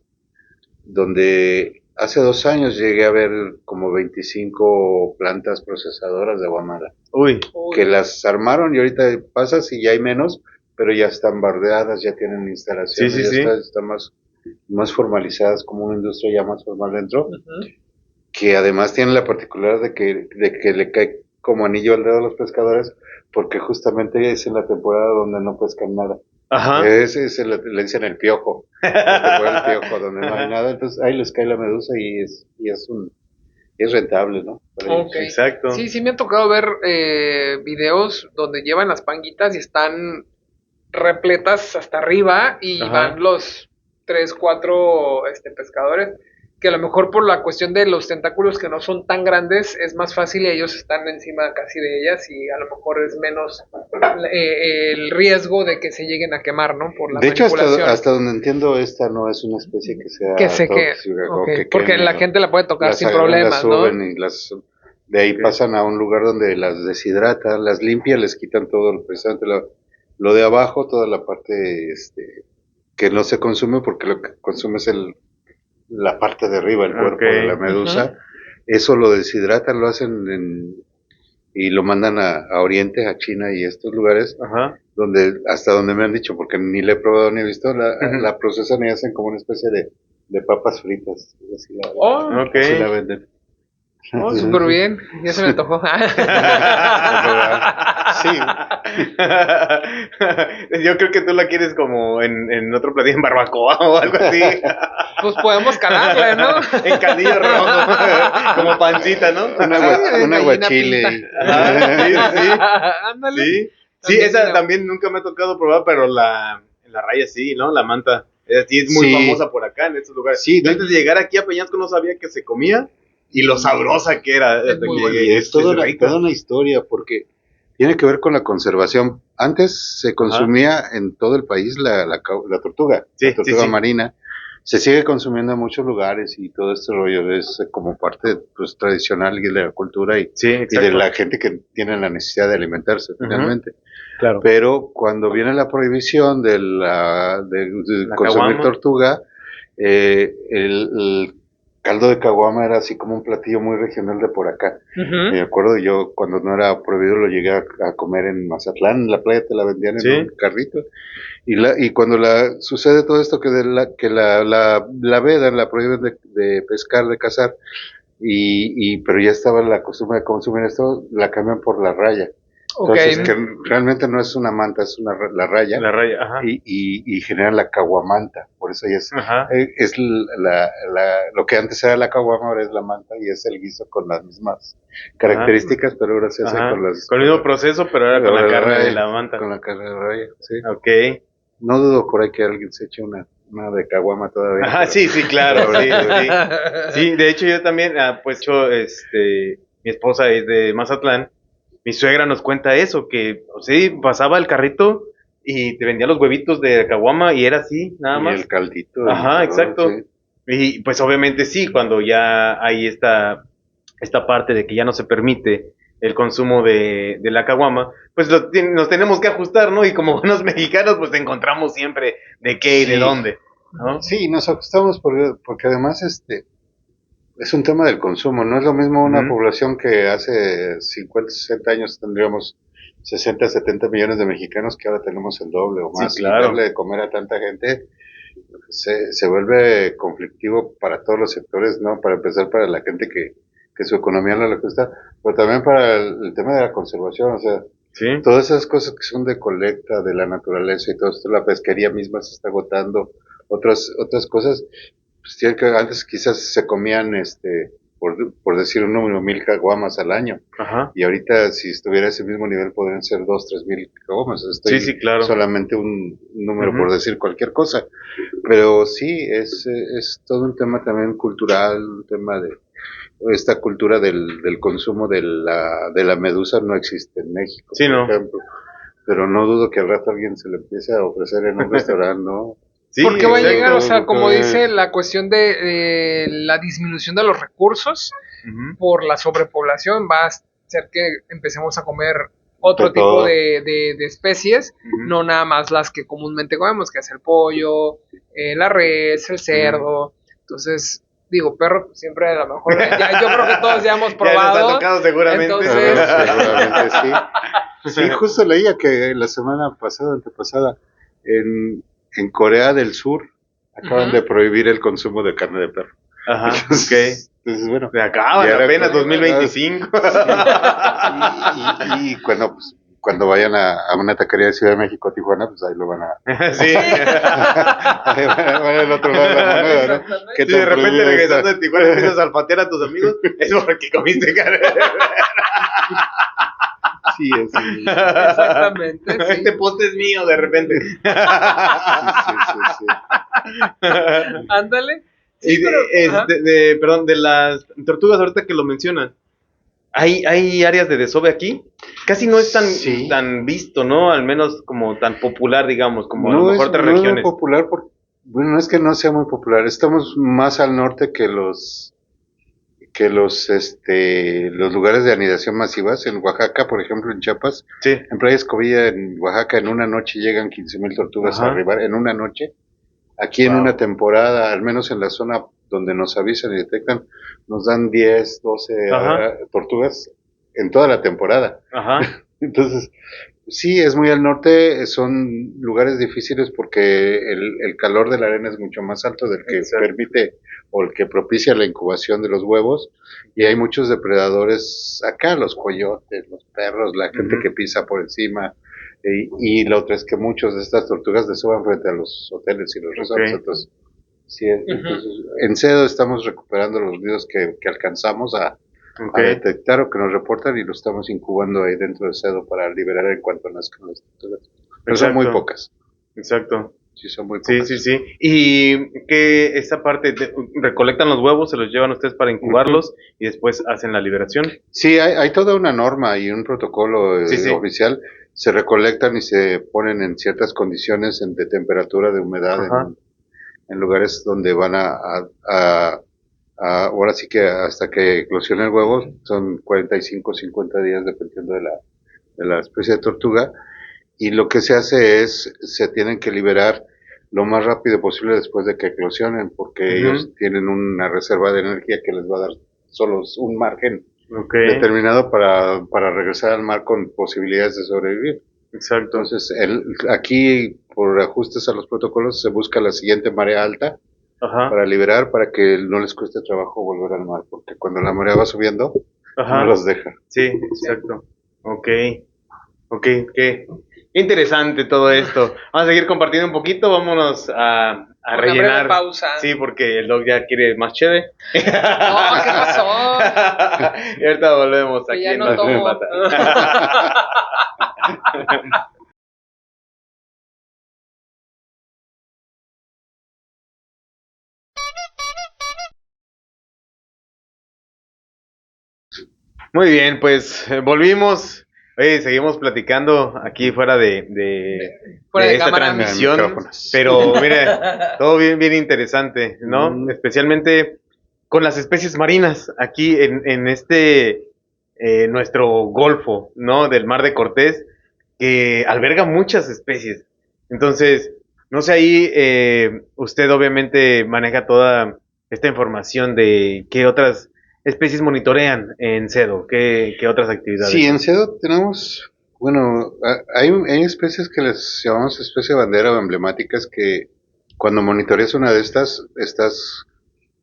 donde hace 2 años llegué a ver como 25 plantas procesadoras de guamala, Uy, que las armaron y ahorita pasas y ya hay menos, pero ya están bardeadas, ya tienen instalaciones, Sí, sí, ya sí. están más formalizadas, como una industria ya más formal dentro, Ujú. que además tienen la particularidad de que le cae como anillo al dedo a los pescadores, porque justamente es en la temporada donde no pescan nada. ajá. Le dicen el piojo, la temporada del piojo, donde no hay nada, entonces ahí les cae la medusa y es rentable, ¿no? Para ellos. Ok. Exacto. Sí, sí me ha tocado ver videos donde llevan las panguitas y están repletas hasta arriba y Ajá. van los 3, 4 pescadores, que a lo mejor por la cuestión de los tentáculos que no son tan grandes es más fácil y ellos están encima casi de ellas y a lo mejor es menos el riesgo de que se lleguen a quemar, ¿no? Por la De hecho, manipulación. hasta donde entiendo, esta no es una especie que sea Que sé que, tóxica o ok, que porque queme, la ¿no? gente la puede tocar Las sin agarran, las problemas, ¿no? suben y de ahí Ok. pasan a un lugar donde las deshidratan, las limpian, les quitan todo, precisamente lo de abajo, toda la parte que no se consume, porque lo que consume es la parte de arriba, el cuerpo de la Ok. medusa. Eso lo deshidratan, lo hacen y lo mandan a Oriente, a China y estos lugares, Ajá. hasta donde me han dicho, porque ni le he probado ni he visto, Ujú. la procesan y hacen como una especie de papas fritas. Oh, Ok. Así la venden. oh, súper bien, ya se me antojó. Sí. Yo creo que tú la quieres como en otro platillo, en barbacoa o algo así. Pues podemos calarle, ¿no? En caldillo rojo, como pancita, ¿no? Un Gallina aguachile. pinta. Ajá, sí, sí, Ándale. sí. Sí, También esa tiene- también nunca me ha tocado probar, pero la raya sí, ¿no? La manta. Sí, es muy Sí. famosa por acá, en estos lugares. Sí, Yo antes de llegar aquí a Peñasco no sabía que se comía y lo sabrosa que era. Es Hasta muy que buena. llegué. Y es toda rica. una historia, porque tiene que ver con la conservación. Antes se consumía en todo el país la tortuga, Sí, la tortuga sí, sí. marina. Se sigue consumiendo en muchos lugares y todo este rollo es como parte pues, tradicional y de la cultura Sí, y de exacto. la gente que tiene la necesidad de alimentarse finalmente. Claro. Pero cuando viene la prohibición de La consumir caguama. tortuga, el caldo de caguama era así como un platillo muy regional de por acá. Ujú. Me acuerdo yo cuando no era prohibido lo llegué a comer en Mazatlán, en la playa te la vendían Sí. en un carrito. Y cuando sucede todo esto que la vedan, la prohíben de pescar, de cazar, pero ya estaba la costumbre de consumir esto, la cambian por la raya. Ok. Entonces, que realmente no es una manta, es la raya, La raya, ajá. y generan la caguamanta. Por eso ya Ajá. es lo que antes era la caguama, ahora es la manta, y es el guiso con las mismas características, pero ahora se hace Ajá. con Con el mismo proceso, pero ahora con la carne raya, de la manta. Con la carne de raya, sí. Ok. No dudo por ahí que alguien se eche una de caguama todavía. Ajá, pero- sí, sí, claro, pero sí, ahora sí. Sí, de hecho yo también, pues yo, mi esposa es de Mazatlán, mi suegra nos cuenta eso, que, o sí, pasaba el carrito y te vendía los huevitos de caguama y era así, nada y más. el caldito. Ajá, todo, exacto. sí. Y pues obviamente sí, cuando ya hay esta parte de que ya no se permite el consumo de la caguama, pues nos tenemos que ajustar, ¿no? Y como buenos mexicanos, pues encontramos siempre de qué y de Sí. dónde, ¿no? Sí, nos ajustamos porque además es un tema del consumo. No es lo mismo una Ujú. población que hace 50, 60 años tendríamos 60, 70 millones de mexicanos que ahora tenemos el doble o Sí, más. claro. Y darle de comer a tanta gente se vuelve conflictivo para todos los sectores, ¿no? Para empezar, para la gente que su economía no le cuesta, pero también para el tema de la conservación. O sea, Sí. todas esas cosas que son de colecta de la naturaleza y todo esto, la pesquería misma se está agotando, otras cosas, pues tienen que antes quizás se comían, por decir un número, 1,000 caguamas al año, Ajá. y ahorita si estuviera a ese mismo nivel podrían ser 2, 3 mil caguamas. Estoy Sí, sí, claro. solamente un número Ujú. por decir cualquier cosa, pero sí, es todo un tema también cultural, un tema de esta cultura del consumo de la medusa no existe en México, Sí, por no. ejemplo. Pero no dudo que al rato alguien se le empiece a ofrecer en un restaurante, ¿no? Sí, ¿Por qué va a exacto. llegar? O sea, como porque- dice la cuestión de la disminución de los recursos Ujú. por la sobrepoblación, va a ser que empecemos a comer otro De tipo todo. de especies, Ujú. no nada más las que comúnmente comemos, que es el pollo, la res, el cerdo. Entonces, Digo, perro, pues siempre a lo mejor, yo creo que todos ya hemos Ya probado. nos ha tocado seguramente. Entonces, Seguramente sí. Sí, justo leía que la semana pasada, antepasada, en Corea del Sur acaban de prohibir el consumo de carne de perro. Ajá, Entonces, bueno, Se acaban ya era apenas como- 2025. y cuando vayan a una taquería de Ciudad de México, Tijuana, pues ahí lo van a... Sí. Ahí van al otro lado de la moneda, ¿no? ¿Qué Si de tan repente prohibido regresando está? de Tijuana empiezas a olfatear a tus amigos, es porque comiste carne. Sí, es... exactamente, sí. Este poste es mío de repente. Sí. Ándale. Y Sí, pero, ajá. perdón, de las tortugas ahorita que lo mencionan, hay áreas de desove aquí. Casi no es Sí. tan visto, ¿no? Al menos como tan popular, digamos, como a No lo es, mejor otras no es muy regiones. popular, bueno, no es que no sea muy popular, estamos más al norte que los lugares de anidación masivas. En Oaxaca, por ejemplo, en Chiapas, Sí. en Playa Escobilla, en Oaxaca, en una noche llegan 15,000 tortugas Ajá. a arribar, en una noche. Aquí en Wow. una temporada, al menos en la zona donde nos avisan y detectan, nos dan 10, 12 Ajá. tortugas en toda la temporada. Ajá. Entonces, sí, es muy al norte, son lugares difíciles porque el calor de la arena es mucho más alto del que Exacto. permite o el que propicia la incubación de los huevos, y hay muchos depredadores acá, los coyotes, los perros, la gente Ujú. que pisa por encima, y lo otro es que muchas de estas tortugas desoban frente a los hoteles y los resorts. Ok. Entonces, sí, entonces, en Cedo estamos recuperando los nidos que alcanzamos a Ok. detectar o que nos reportan, y lo estamos incubando ahí dentro de Cedo para liberar en cuanto nazcan las tortugas. Pero son muy Exacto. pocas. Exacto. Sí, son muy Sí, pocas. sí. Y que esa parte, recolectan los huevos, se los llevan ustedes para incubarlos y después hacen la liberación. Sí, hay toda una norma y un protocolo Sí. oficial. Se recolectan y se ponen en ciertas condiciones de temperatura, de humedad, Ajá. en lugares donde van ahora sí que hasta que eclosione el huevo, son 45, 50 días dependiendo de la especie de tortuga. Y lo que se hace es, se tienen que liberar lo más rápido posible después de que eclosionen, porque Ujú. ellos tienen una reserva de energía que les va a dar solo un margen Ok. determinado para regresar al mar con posibilidades de sobrevivir. Exacto. Entonces, aquí, por ajustes a los protocolos, se busca la siguiente marea alta Ajá. para liberar, para que no les cueste trabajo volver al mar, porque cuando la marea va subiendo, Ajá. no los deja. Sí, exacto. Ok. Qué interesante todo esto. Vamos a seguir compartiendo un poquito. Vámonos a Una rellenar. breve pausa. Sí, porque el dog ya quiere más cheve. No, ¿qué pasó? Y ahorita volvemos Que aquí ya en no Más tomo. Bata. Muy bien, pues volvimos. Oye, seguimos platicando aquí fuera Fuera de esta cámara. transmisión, De micrófonos. pero mire, todo bien interesante, ¿no? Mm. Especialmente con las especies marinas aquí en nuestro golfo, ¿no? Del Mar de Cortés, que alberga muchas especies. Entonces, no sé, ahí usted obviamente maneja toda esta información de qué otras especies monitorean en Cedo, qué otras actividades. Sí, en Cedo tenemos, bueno, hay especies que les llamamos especie bandera o emblemáticas, que cuando monitoreas una de estas, estás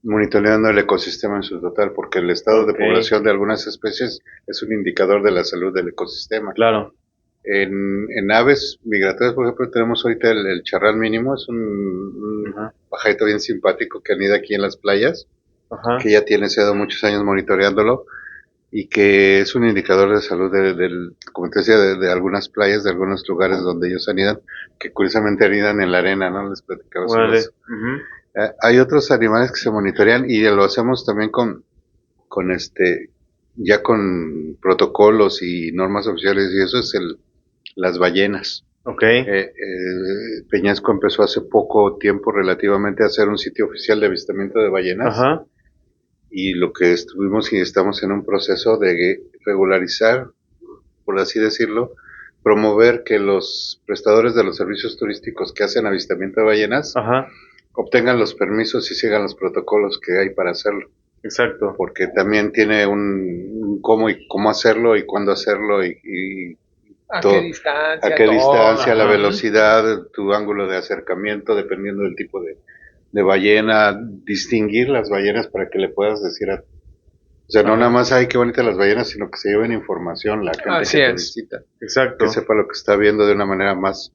monitoreando el ecosistema en su total, porque el estado de Ok. población de algunas especies es un indicador de la salud del ecosistema. Claro. En aves migratorias, por ejemplo, tenemos ahorita el charral mínimo, es un Ajá. pajarito bien simpático que anida aquí en las playas, Ajá. que ya tiene Cedo muchos años monitoreándolo, y que es un indicador de salud como te decía, de algunas playas, de algunos lugares donde ellos anidan, que curiosamente anidan en la arena, ¿no? Les platicaba sobre Órale. eso. Ujú. Hay otros animales que se monitorean, y lo hacemos también con ya con protocolos y normas oficiales, y eso es las ballenas. Ok. Peñasco empezó hace poco tiempo relativamente a hacer un sitio oficial de avistamiento de ballenas. Ajá. Y lo que estuvimos y estamos en un proceso de regularizar, por así decirlo, promover que los prestadores de los servicios turísticos que hacen avistamiento de ballenas Ajá. obtengan los permisos y sigan los protocolos que hay para hacerlo. Exacto. Porque también tiene un cómo y cómo hacerlo y cuándo hacerlo y ¿A todo. qué distancia? A qué todo. distancia, la Ajá. velocidad, tu ángulo de acercamiento, dependiendo del tipo de ballena, distinguir las ballenas para que le puedas decir a... O sea, no Ajá. nada más, ay, qué bonitas las ballenas, sino que se lleven información la gente Así que te es. visita, Exacto. que sepa lo que está viendo de una manera más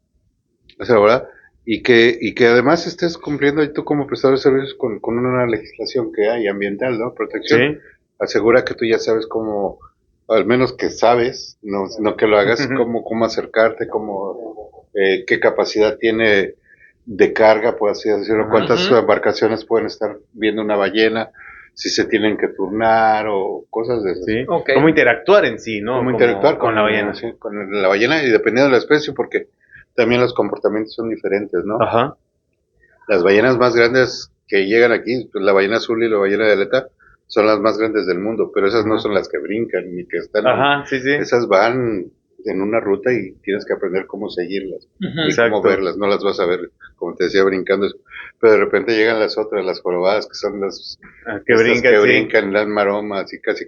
elaborada y que además estés cumpliendo y tú como prestador de servicios con una legislación que hay ambiental, ¿no? Protección. Sí. Asegura que tú ya sabes cómo, al menos que sabes, no que lo hagas, cómo acercarte, qué capacidad tiene de carga, por así decirlo, Ajá. cuántas embarcaciones pueden estar viendo una ballena, si se tienen que turnar o cosas de esas. Sí. Ok. Cómo interactuar en sí, ¿no? Cómo interactuar con la ballena. sí, con la ballena y dependiendo de la especie, porque también los comportamientos son diferentes, ¿no? Ajá. Las ballenas más grandes que llegan aquí, pues la ballena azul y la ballena de aleta, son las más grandes del mundo, pero esas no son las que brincan ni que están. Ajá, sí, sí. Esas van en una ruta y tienes que aprender cómo seguirlas y Exacto. cómo verlas, no las vas a ver, como te decía, brincando. Pero de repente llegan las otras, las jorobadas, que son las Que estas brincan, que sí. brincan, las maromas y casi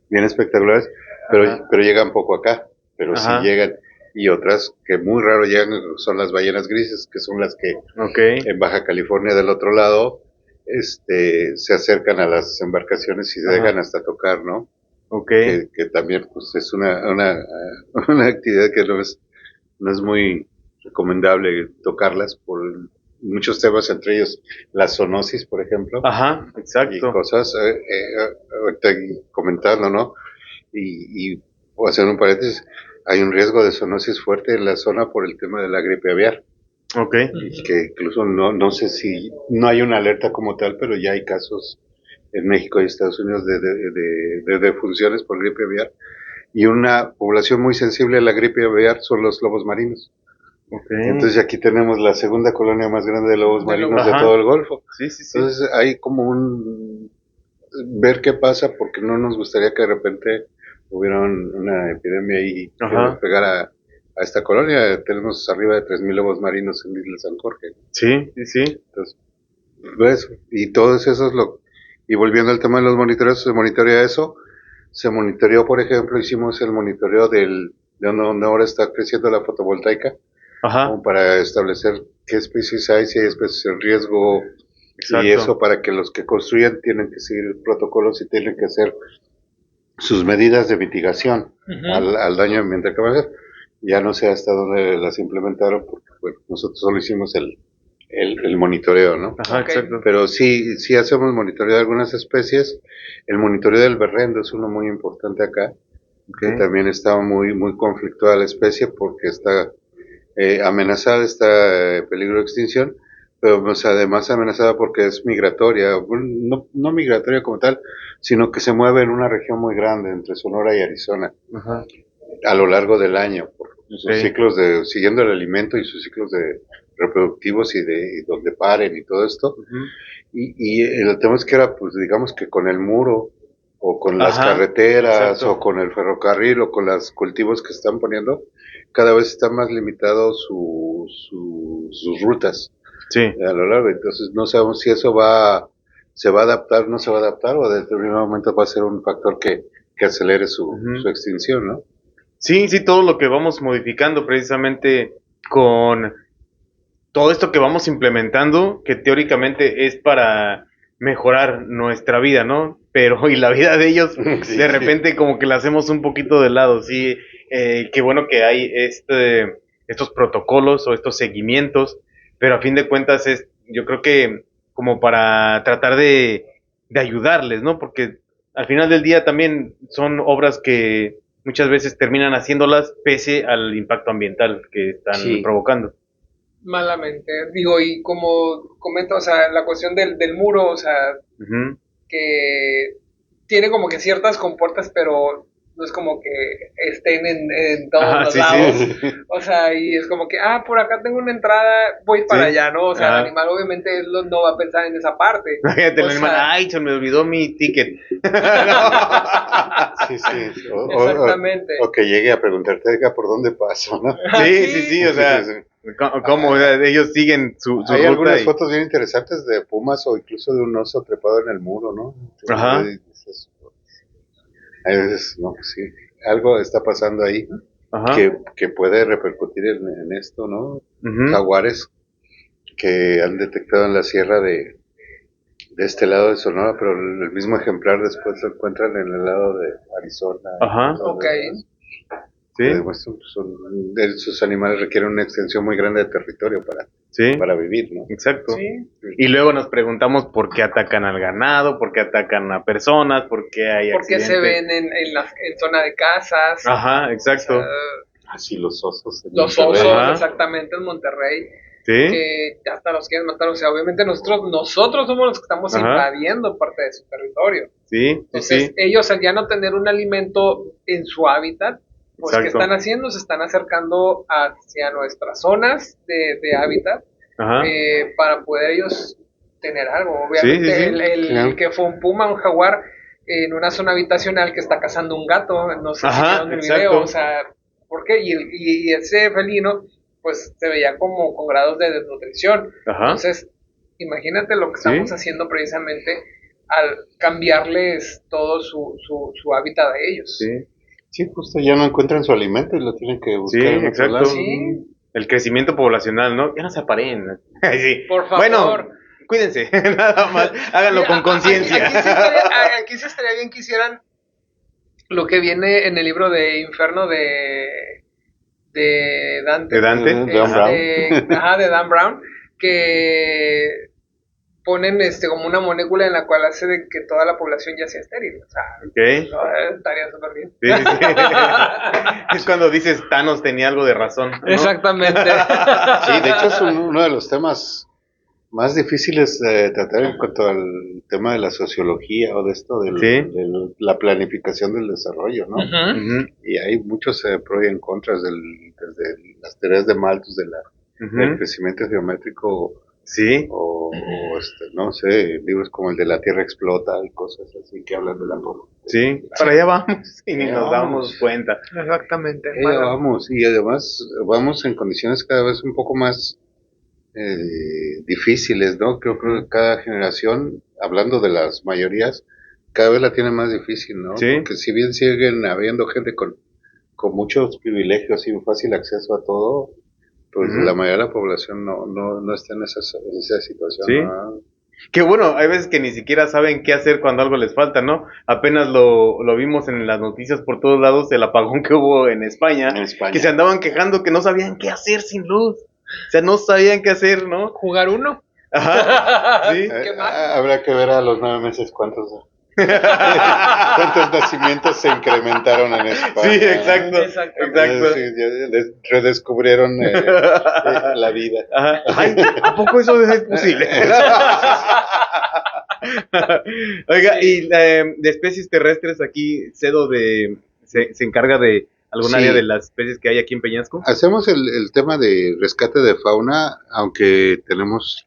bien espectaculares, pero llegan poco acá, pero sí Ajá. llegan. Y otras que muy raro llegan son las ballenas grises, que son las que Ok. en Baja California del otro lado se acercan a las embarcaciones y se Ajá. dejan hasta tocar, ¿no? Ok. Que también pues es una actividad que no es muy recomendable tocarlas por muchos temas, entre ellos la zoonosis, por ejemplo, Ajá, y exacto. cosas, ahorita comentando, ¿no? Y voy a hacer un paréntesis, hay un riesgo de zoonosis fuerte en la zona por el tema de la gripe aviar, Ok. y que incluso no sé si, no hay una alerta como tal, pero ya hay casos en México y Estados Unidos de defunciones por gripe aviar, y una población muy sensible a la gripe aviar son los lobos marinos. Ok. Entonces aquí tenemos la segunda colonia más grande de lobos marinos Ajá. de todo el Golfo. Sí, sí, sí. Entonces hay como ver qué pasa, porque no nos gustaría que de repente hubiera una epidemia y que Ajá. pegara a esta colonia. Tenemos arriba de 3,000 lobos marinos en Isla San Jorge. Sí, sí, sí. Entonces, pues, y todos esos y volviendo al tema de los monitoreos, se monitorea eso. Se monitoreó, por ejemplo, hicimos el monitoreo de donde ahora está creciendo la fotovoltaica, Ajá. como para establecer qué especies hay, si hay especies en riesgo, Exacto. y eso para que los que construyan tienen que seguir protocolos y tienen que hacer sus medidas de mitigación al daño ambiental que van a hacer. Ya no sé hasta dónde las implementaron, porque bueno, nosotros solo hicimos el monitoreo, ¿no? Ajá, Ok. exacto. Pero sí hacemos monitoreo de algunas especies. El monitoreo del berrendo es uno muy importante acá, que Ok. también está muy conflictuada la especie porque está amenazada, está en peligro de extinción, pero pues, además amenazada porque es migratoria, no migratoria como tal, sino que se mueve en una región muy grande entre Sonora y Arizona Ajá. a lo largo del año, por sus Ok. ciclos siguiendo el alimento y sus ciclos de reproductivos y donde paren y todo esto. Ujú. Y el tema es que era, pues digamos que con el muro, o con las Ajá, carreteras, exacto. o con el ferrocarril, o con los cultivos que están poniendo, cada vez está más limitado sus rutas Sí. a lo largo. Entonces no sabemos si eso se va a adaptar, no se va a adaptar, o desde el primer momento va a ser un factor que acelere su extinción, ¿no? Sí, sí, todo lo que vamos modificando precisamente con todo esto que vamos implementando, que teóricamente es para mejorar nuestra vida, ¿no? Pero y la vida de ellos, Sí. de repente como que la hacemos un poquito de lado, sí. Qué bueno que hay estos protocolos o estos seguimientos, pero a fin de cuentas yo creo que como para tratar de ayudarles, ¿no? Porque al final del día también son obras que muchas veces terminan haciéndolas pese al impacto ambiental que están Sí. provocando. Malamente. Digo, y como comento, o sea, la cuestión del muro, o sea, Ujú. que tiene como que ciertas compuertas, pero no es como que estén en todos Ajá, los sí, lados. sí. O sea, y es como que, por acá tengo una entrada, voy para Sí. allá, ¿no? O sea, Ajá. el animal obviamente no va a pensar en esa parte. Fíjate, el O animal, sea, ay, se me olvidó mi ticket. Sí. Exactamente. O que llegue a preguntarte, "Oiga, ¿por dónde paso?", ¿no? Sí, sí, sí, o sea, cómo ellos siguen su Hay ruta algunas y- fotos bien interesantes de pumas o incluso de un oso trepado en el muro, ¿no? Ajá. Y dices, hay veces, no, sí, algo está pasando ahí Ajá. que puede repercutir en esto, ¿no? Ujú. Jaguares que han detectado en la sierra de este lado de Sonora, pero el mismo ejemplar después lo encuentran en el lado de Arizona. Ajá. Ok. Sí, Sus animales requieren una extensión muy grande de territorio sí, para vivir, ¿no? exacto. Sí. Y luego nos preguntamos por qué atacan al ganado, por qué atacan a personas, por qué hay Porque se accidentes. ven en zona de casas. Ajá, exacto. O sea, Así los osos. En los Monterrey. osos, Ajá. exactamente, en Monterrey. Sí, Que hasta los quieren matar. O sea, obviamente nosotros somos los que estamos Ajá. invadiendo parte de su territorio. sí, sí, Entonces, sí. ellos al ya no tener un alimento en su hábitat, pues ¿qué Exacto. están haciendo? Se están acercando hacia nuestras zonas de hábitat Ajá. para poder ellos tener algo. Obviamente, Sí, sí, sí. Claro. que fue un puma, un jaguar, en una zona habitacional que está cazando un gato, no sé si Ajá, vieron el exacto. video, o sea, ¿por qué? Y ese felino, pues se veía como con grados de desnutrición. Ajá. Entonces, imagínate lo que Sí. estamos haciendo precisamente al cambiarles todo su hábitat a ellos. Sí, Sí, justo ya no encuentran su alimento y lo tienen que buscar Sí, en otro exacto. lado. Sí. el crecimiento poblacional, ¿no? Ya no se aparen. Sí. Por favor. Bueno, cuídense, nada más, háganlo Mira, con conciencia. Aquí sí estaría bien que hicieran lo que viene en el libro de Inferno de Dante. ¿De Dante? De Dan Brown. Ajá, de Dan Brown, que ponen como una molécula en la cual hace de que toda la población ya sea estéril. O sea, Ok. estaría súper bien. Sí, sí, sí. Es cuando dices Thanos tenía algo de razón, ¿no? Exactamente. Sí, de hecho es uno de los temas más difíciles de tratar en cuanto al tema de la sociología o de esto, Sí. de la planificación del desarrollo, ¿no? Ujú. Ujú, Y hay muchos pro y en contras desde las teorías de Malthus del ujú. crecimiento geométrico Sí, o no sé, libros como el de La Tierra explota y cosas así que hablan de la sí, para allá vamos y ni Allá nos vamos. damos cuenta. Exactamente. Vamos, y además vamos en condiciones cada vez un poco más difíciles, ¿no? Creo que cada generación, hablando de las mayorías, cada vez la tiene más difícil, ¿no? Sí. Porque si bien siguen habiendo gente con muchos privilegios y un fácil acceso a todo, pues Ujú. la mayoría de la población no está en esa situación, Sí. ¿no? Que bueno, hay veces que ni siquiera saben qué hacer cuando algo les falta, ¿no? Apenas lo vimos en las noticias por todos lados, el apagón que hubo en España, En España. que se andaban quejando que no sabían qué hacer sin luz. O sea, no sabían qué hacer, ¿no? Jugar uno. Ajá, sí. ¿Qué más? Habrá que ver a los 9 meses cuántos nacimientos se incrementaron en España. Sí, exacto. Exactamente. Sí, ya redescubrieron la vida. Ajá. Ay, ¿a poco eso es posible? Oiga, y de especies terrestres aquí, Cedo se encarga de algún Sí. área de las especies que hay aquí en Peñasco. Hacemos el tema de rescate de fauna, aunque tenemos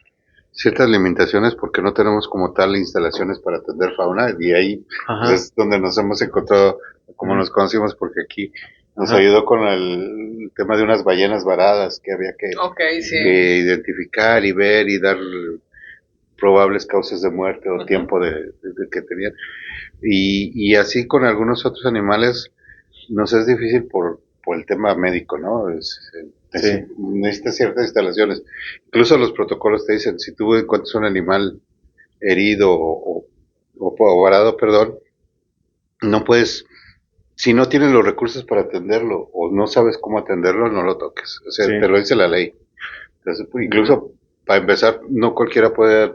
ciertas limitaciones porque no tenemos como tal instalaciones para atender fauna y ahí Ajá. pues, es donde nos hemos encontrado, como nos conocimos, porque aquí nos Ajá. ayudó con el tema de unas ballenas varadas que había Ok, sí. que identificar y ver y dar probables causas de muerte o Ujú. tiempo de que tenían. Y así con algunos otros animales nos es difícil por el tema médico, ¿no? Sí. Necesitas ciertas instalaciones. Incluso los protocolos te dicen, si tú encuentras un animal herido o varado, perdón, no puedes, si no tienes los recursos para atenderlo o no sabes cómo atenderlo, no lo toques. O sea, Sí. te lo dice la ley. Entonces, incluso para empezar, no cualquiera puede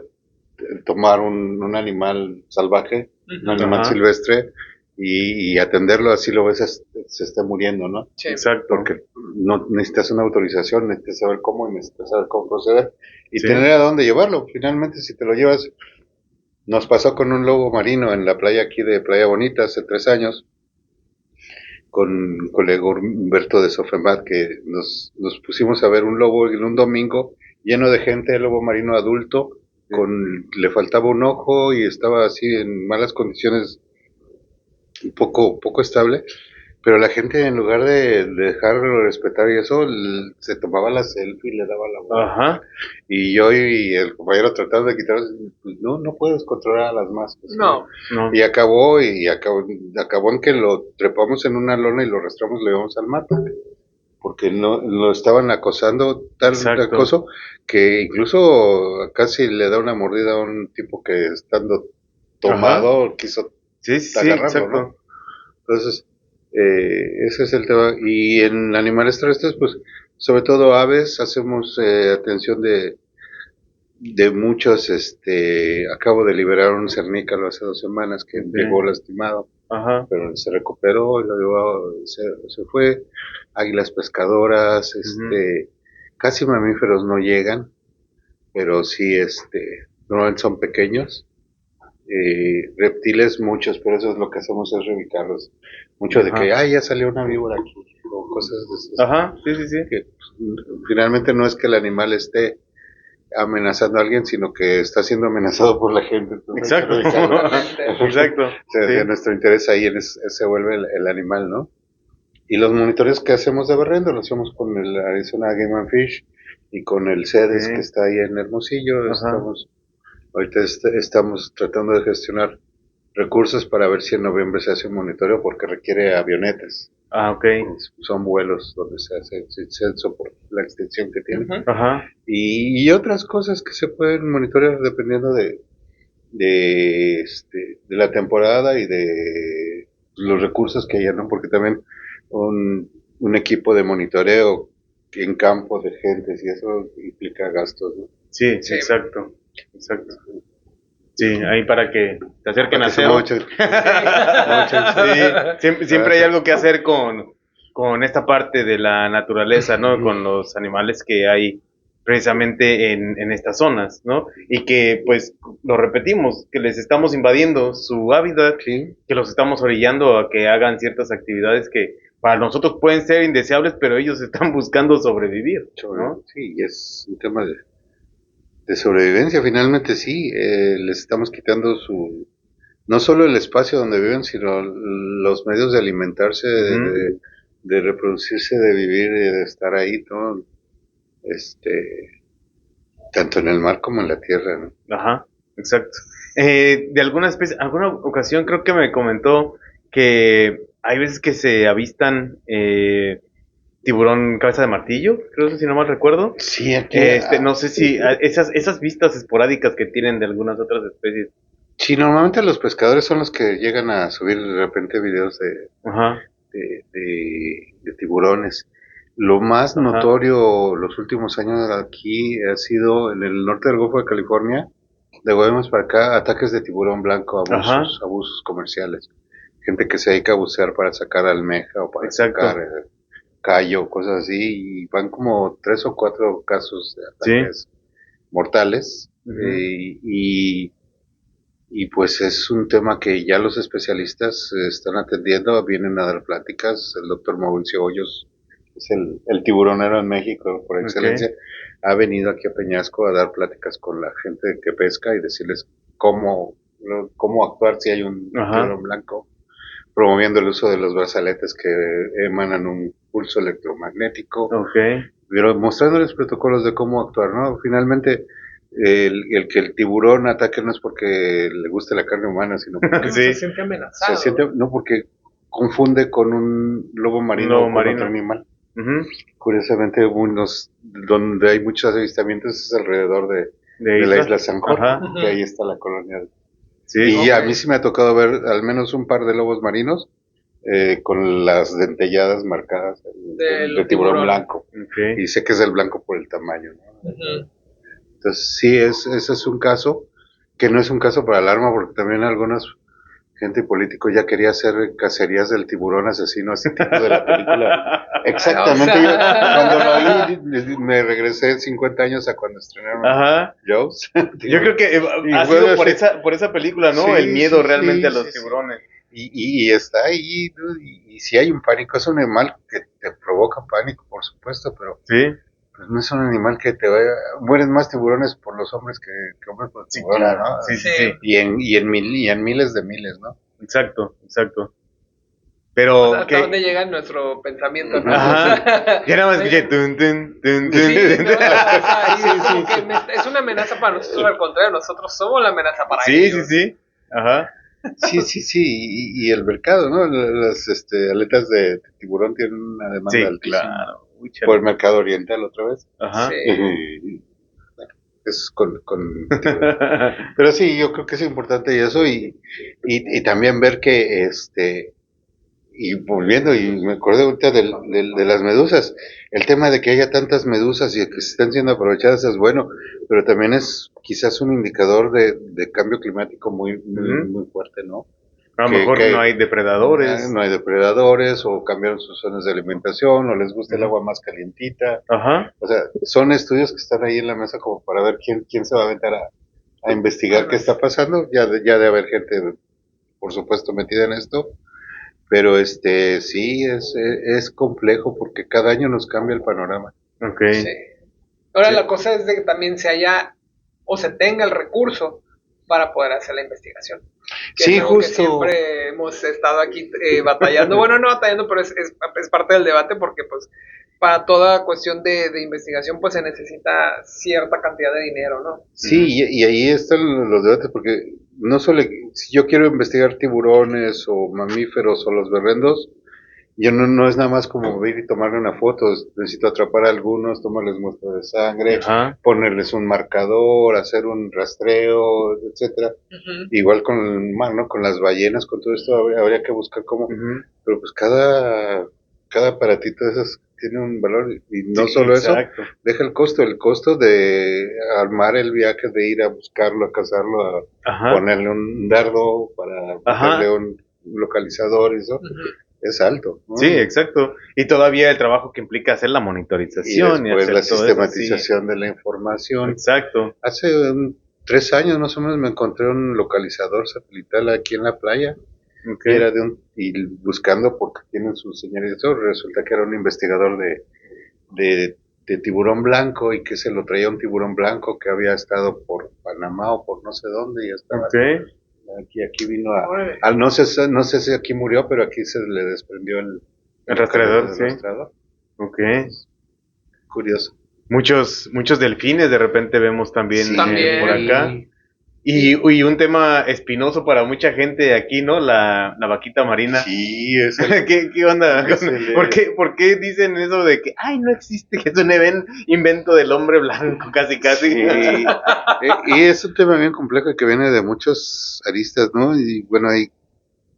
tomar un animal salvaje, un animal Ajá. silvestre y atenderlo, así lo ves, se está muriendo, ¿no? Sí. Exacto. Porque no necesitas una autorización, necesitas saber cómo y necesitas saber cómo proceder y Sí. tener a dónde llevarlo. Finalmente, si te lo llevas, nos pasó con un lobo marino en la playa aquí de Playa Bonita hace 3 años, con un colega Humberto de Sofemar, que nos pusimos a ver un lobo en un domingo lleno de gente, el lobo marino adulto, le faltaba un ojo y estaba así en malas condiciones, un poco estable. Pero la gente, en lugar de dejarlo de respetar y eso, se tomaba la selfie y le daba la vuelta. Ajá. Y yo y el compañero tratando de quitar, pues no puedes controlar a las masas. No. No. Y acabó en que lo trepamos en una lona y lo arrastramos y lo llevamos al mata. Porque no lo estaban acosando, tal Exacto. acoso, que incluso casi le da una mordida a un tipo que estando tomado quiso Sí, sí, sí, agarrarlo, exacto. ¿no? Entonces, ese es el tema. Y en animales terrestres, pues, sobre todo aves, hacemos atención de muchos. Acabo de liberar un cernícalo hace 2 semanas que llegó lastimado, Ajá. pero se recuperó y lo llevó, se fue. Águilas pescadoras, casi mamíferos no llegan, pero sí, normalmente son pequeños. Reptiles muchos, pero eso es lo que hacemos, es reubicarlos. Mucho de Ajá. que, ya salió una víbora aquí, o cosas de esas. Ajá, sí, sí, sí. Que finalmente no es que el animal esté amenazando a alguien, sino que está siendo amenazado por la gente. Entonces, Exacto. Exacto. Sí. Nuestro interés ahí se vuelve el animal, ¿no? Y los monitoreos que hacemos de berrendo los hacemos con el Arizona Game and Fish y con el CEDES que está ahí en Hermosillo. Ahorita estamos tratando de gestionar recursos para ver si en noviembre se hace un monitoreo porque requiere avionetas. Ok. Son vuelos donde se hace el censo por la extensión que tiene. Ajá. Y otras cosas que se pueden monitorear dependiendo de la temporada y de los recursos que haya, ¿no? Porque también un equipo de monitoreo en campo de gentes y eso implica gastos, ¿no? Sí, exacto. Exacto. Sí, ahí para que te acerquen a se SEO. mochen. Sí, siempre hay algo que hacer con esta parte de la naturaleza, ¿no? Con los animales que hay precisamente en estas zonas, ¿no? Y que, pues, lo repetimos, que les estamos invadiendo su hábitat, Sí. que los estamos orillando a que hagan ciertas actividades que para nosotros pueden ser indeseables, pero ellos están buscando sobrevivir, ¿no? Sí, y es un tema de sobrevivencia, finalmente sí, les estamos quitando no solo el espacio donde viven, sino los medios de alimentarse, de reproducirse, de vivir, de estar ahí, ¿no? Tanto en el mar como en la tierra, ¿no? Ajá, exacto. De alguna ocasión creo que me comentó que hay veces que se avistan tiburón cabeza de martillo, creo, si no mal recuerdo. Sí, aquí. No sé si esas vistas esporádicas que tienen de algunas otras especies. Sí, normalmente los pescadores son los que llegan a subir de repente videos Ajá. de tiburones. Lo más notorio los últimos años aquí ha sido en el norte del Golfo de California, de Guaymas para acá, ataques de tiburón blanco, abusos comerciales. Gente que se dedica a bucear para sacar almeja o para sacar callo, cosas así, y van como 3 o 4 casos de ataques mortales. Y pues es un tema que ya los especialistas están atendiendo, vienen a dar pláticas. El doctor Mauricio Hoyos, es el tiburonero en México por excelencia, ha venido aquí a Peñasco a dar pláticas con la gente que pesca y decirles cómo actuar si hay un tiburón blanco, promoviendo el uso de los brazaletes que emanan un pulso electromagnético, pero mostrándoles protocolos de cómo actuar, ¿no? Finalmente, el que el tiburón ataque no es porque le guste la carne humana, sino porque se siente amenazado. No, porque confunde con un lobo marino o con otro animal. Curiosamente, donde hay muchos avistamientos es alrededor de la isla San Jorge, que ahí está la colonia. Y a mí sí me ha tocado ver al menos un par de lobos marinos con las dentelladas marcadas de tiburón blanco. Y sé que es el blanco por el tamaño, ¿no? Entonces sí, ese es un caso que no es un caso para alarma, porque también algunos gente político ya quería hacer cacerías del tiburón asesino, así tipo de la película. Exactamente. Yo, cuando lo oí, me regresé 50 años a cuando estrenaron Jaws. Yo creo que ha sido por esa película, ¿no? El miedo realmente a los tiburones. Y está ahí, y si hay un pánico, es un animal que te provoca pánico, por supuesto, pero pues no es un animal que mueren más tiburones por los hombres que hombres por tiburones, ¿no? Y en miles de miles, ¿no? Exacto. Pero O sea, hasta dónde llega nuestro pensamiento, ¿no? Ajá. Ya nada más escuché tun, tun, tun, tun, Sí, tun, no, tun. o sea, y es como que es una amenaza para nosotros, al contrario, nosotros somos la amenaza para Sí, ellos. sí. Ajá. Sí, y el mercado, ¿no? Las aletas de tiburón tienen una demanda Sí, altísima claro. Uy, por chale. el mercado oriental otra vez. Ajá. Sí. Bueno, es con tiburón. Pero sí, yo creo que es importante eso y también ver que y volviendo, y me acordé ahorita de las medusas, el tema de que haya tantas medusas y que se estén siendo aprovechadas es bueno, pero también es quizás un indicador de cambio climático Ujú. muy fuerte, ¿no? A lo mejor no hay depredadores. No hay depredadores o cambiaron sus zonas de alimentación o les gusta el Ujú. agua más calientita. Ajá. O sea, son estudios que están ahí en la mesa como para ver quién se va a aventar a investigar qué está pasando. Ya de haber gente, por supuesto, metida en esto. Pero sí, es complejo porque cada año nos cambia el panorama. Ok. Sí. Ahora Sí. la cosa es de que también se haya o se tenga el recurso para poder hacer la investigación. Que Sí, es algo que justo. siempre hemos estado aquí batallando. Bueno, no batallando, pero es parte del debate porque pues para toda cuestión de investigación pues se necesita cierta cantidad de dinero, ¿no? Sí, y ahí están los debates porque no solo si yo quiero investigar tiburones o mamíferos o los berrendos, yo no es nada más como ir y tomarle una foto, necesito atrapar a algunos, tomarles muestra de sangre, Ajá. ponerles un marcador, hacer un rastreo, etcétera. Ujú. Igual con el mar, ¿no? Con las ballenas, con todo esto habría que buscar cómo, Ujú. pero pues cada aparatito de esos tiene un valor y no Sí, solo eso, exacto. deja el costo de armar el viaje, de ir a buscarlo, a cazarlo, a Ajá. ponerle un dardo para Ajá. meterle un localizador y eso, Ujú. es alto, ¿no? Sí, exacto. Y todavía el trabajo que implica hacer la Y monitorización y después hacer la todo eso, sí. sistematización de la información. Exacto. Hace 3 años más o menos me encontré un localizador satelital aquí en la playa. Ok. Y era y buscando porque tienen su señal y eso, resulta que era un investigador de tiburón blanco y que se lo traía un tiburón blanco que había estado por Panamá o por no sé dónde y estaba Ok. aquí vino Órale. no sé si aquí murió, pero aquí se le desprendió El rastreador, del sí. rastreador. Ok. Curioso. Muchos delfines de repente vemos también Sí, También. por acá. Y un tema espinoso para mucha gente aquí, ¿no? La vaquita marina. Sí, es ¿Qué onda? ¿Por qué dicen eso de que, ay, no existe, que es un invento del hombre blanco, casi? Sí. Y es un tema bien complejo que viene de muchos aristas, ¿no? Y bueno,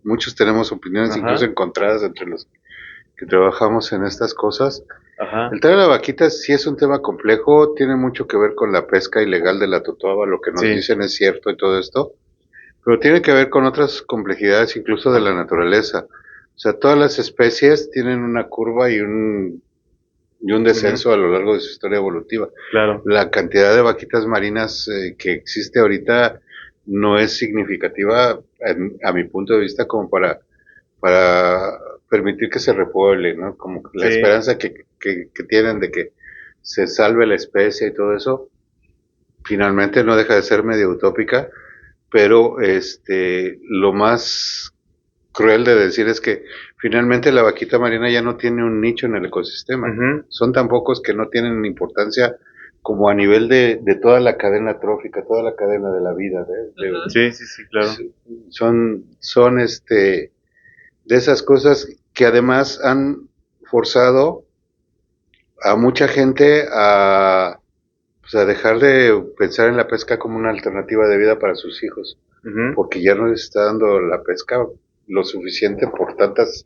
muchos tenemos opiniones Ajá. incluso encontradas entre los que trabajamos en estas cosas. Ajá. El tema de la vaquita sí es un tema complejo, tiene mucho que ver con la pesca ilegal de la totoaba, lo que nos Sí. dicen es cierto y todo esto, pero tiene que ver con otras complejidades incluso de la naturaleza. O sea, todas las especies tienen una curva y un descenso a lo largo de su historia evolutiva. Claro. La cantidad de vaquitas marinas que existe ahorita no es significativa, a mi punto de vista, como para permitir que se repueble, ¿no? Como la Sí. esperanza que tienen de que se salve la especie y todo eso, finalmente no deja de ser medio utópica, pero lo más cruel de decir es que finalmente la vaquita marina ya no tiene un nicho en el ecosistema. Ujú. Son tan pocos que no tienen importancia como a nivel de toda la cadena trófica, toda la cadena de la vida. Ujú. Sí, claro. Son de esas cosas que además han forzado a mucha gente pues a dejar de pensar en la pesca como una alternativa de vida para sus hijos, Ujú. porque ya no les está dando la pesca lo suficiente por tantas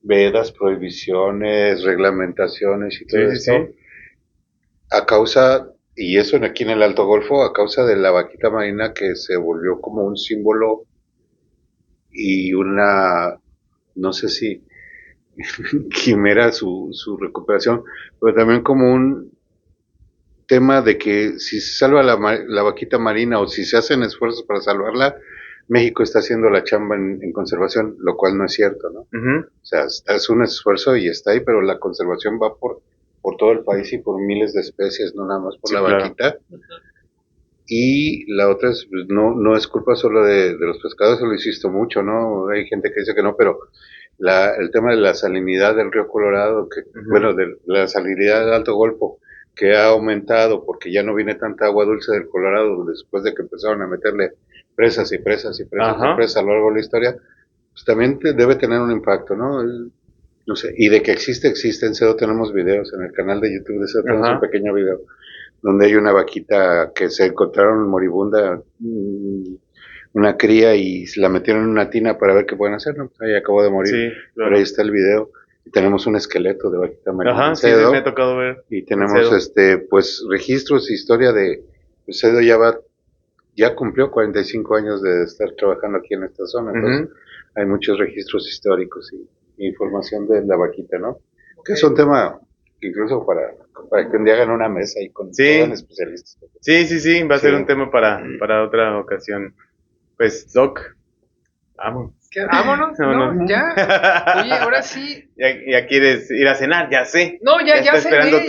vedas, prohibiciones, reglamentaciones y todo Sí, esto, sí. a causa, y eso aquí en el Alto Golfo, a causa de la vaquita marina que se volvió como un símbolo y no sé si quimera su recuperación, pero también como un tema de que si se salva la vaquita marina o si se hacen esfuerzos para salvarla, México está haciendo la chamba en conservación, lo cual no es cierto, ¿no? Ujú. O sea, es un esfuerzo y está ahí, pero la conservación va por todo el país y por miles de especies, no nada más por Sí, la claro. vaquita. Y la otra es, pues, no es culpa solo de los pescados, eso lo insisto mucho, ¿no? Hay gente que dice que no, pero el tema de la salinidad del río Colorado, que bueno, de la salinidad de Alto Golfo, que ha aumentado porque ya no viene tanta agua dulce del Colorado después de que empezaron a meterle presas y presas y presas y presas a lo largo de la historia, pues también debe tener un impacto, ¿no? No sé, y de que existe, en CEDO tenemos videos, en el canal de YouTube de CEDO tenemos un pequeño video, donde hay una vaquita que se encontraron moribunda, una cría, y la metieron en una tina para ver qué pueden hacer, ¿no? Ahí acabó de morir, Sí, claro. pero ahí está el video. Y tenemos un esqueleto de vaquita marina. Ajá, en sí, CEDO, me ha tocado ver. y tenemos pues registros, historia de CEDO ya cumplió 45 años de estar trabajando aquí en esta zona, entonces hay muchos registros históricos y información de la vaquita, ¿no? Que es un tema incluso para que un día hagan una mesa y con especialistas. Sí, va a ser un tema para otra ocasión. Pues, Doc, vamos. Vámonos, ¿no? Ya. Oye, ahora sí. Ya quieres ir a cenar, ya sé. No, ya cené,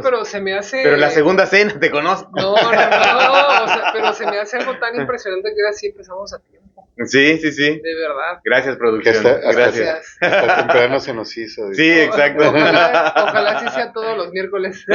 pero se me hace... Pero la segunda cena, te conozco. No, o sea, pero se me hace algo tan impresionante que ahora sí empezamos a tiempo. Sí. De verdad. Gracias, producción. Gracias. Hasta temprano se nos hizo. Sí, exacto. Ojalá sí sea todos los miércoles.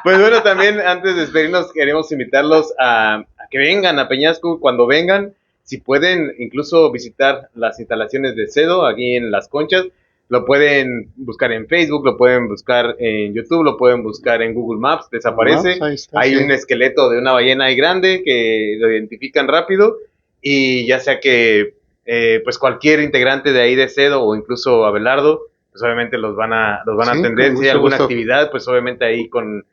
Pues bueno, también antes de despedirnos queremos invitarlos a que vengan a Peñasco. Cuando vengan, si pueden incluso visitar las instalaciones de CEDO aquí en Las Conchas, lo pueden buscar en Facebook, lo pueden buscar en YouTube, lo pueden buscar en Google Maps, desaparece. Hay un esqueleto de una ballena ahí grande que lo identifican rápido, y ya sea que pues cualquier integrante de ahí de CEDO o incluso Abelardo, pues obviamente los van a atender. Si hay alguna actividad, pues obviamente ahí con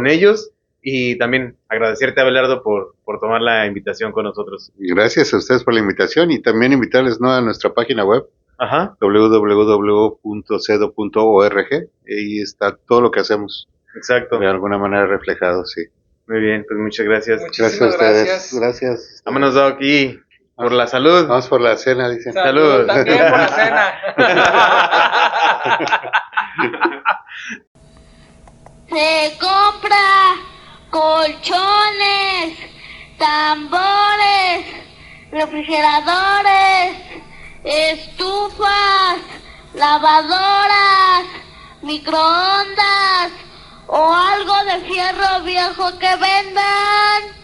ellos. Y también agradecerte, Abelardo, por tomar la invitación con nosotros. Gracias a ustedes por la invitación, y también invitarles, ¿no?, a nuestra página web, www.cedo.org. Ahí está todo lo que hacemos. Exacto. De alguna manera reflejado, sí. Muy bien, pues muchas gracias. Gracias a ustedes. Gracias. Vámonos, Doc, y por la salud. Vamos por la cena, dicen. Salud. También por la cena. Se compra colchones, tambores, refrigeradores, estufas, lavadoras, microondas o algo de fierro viejo que vendan.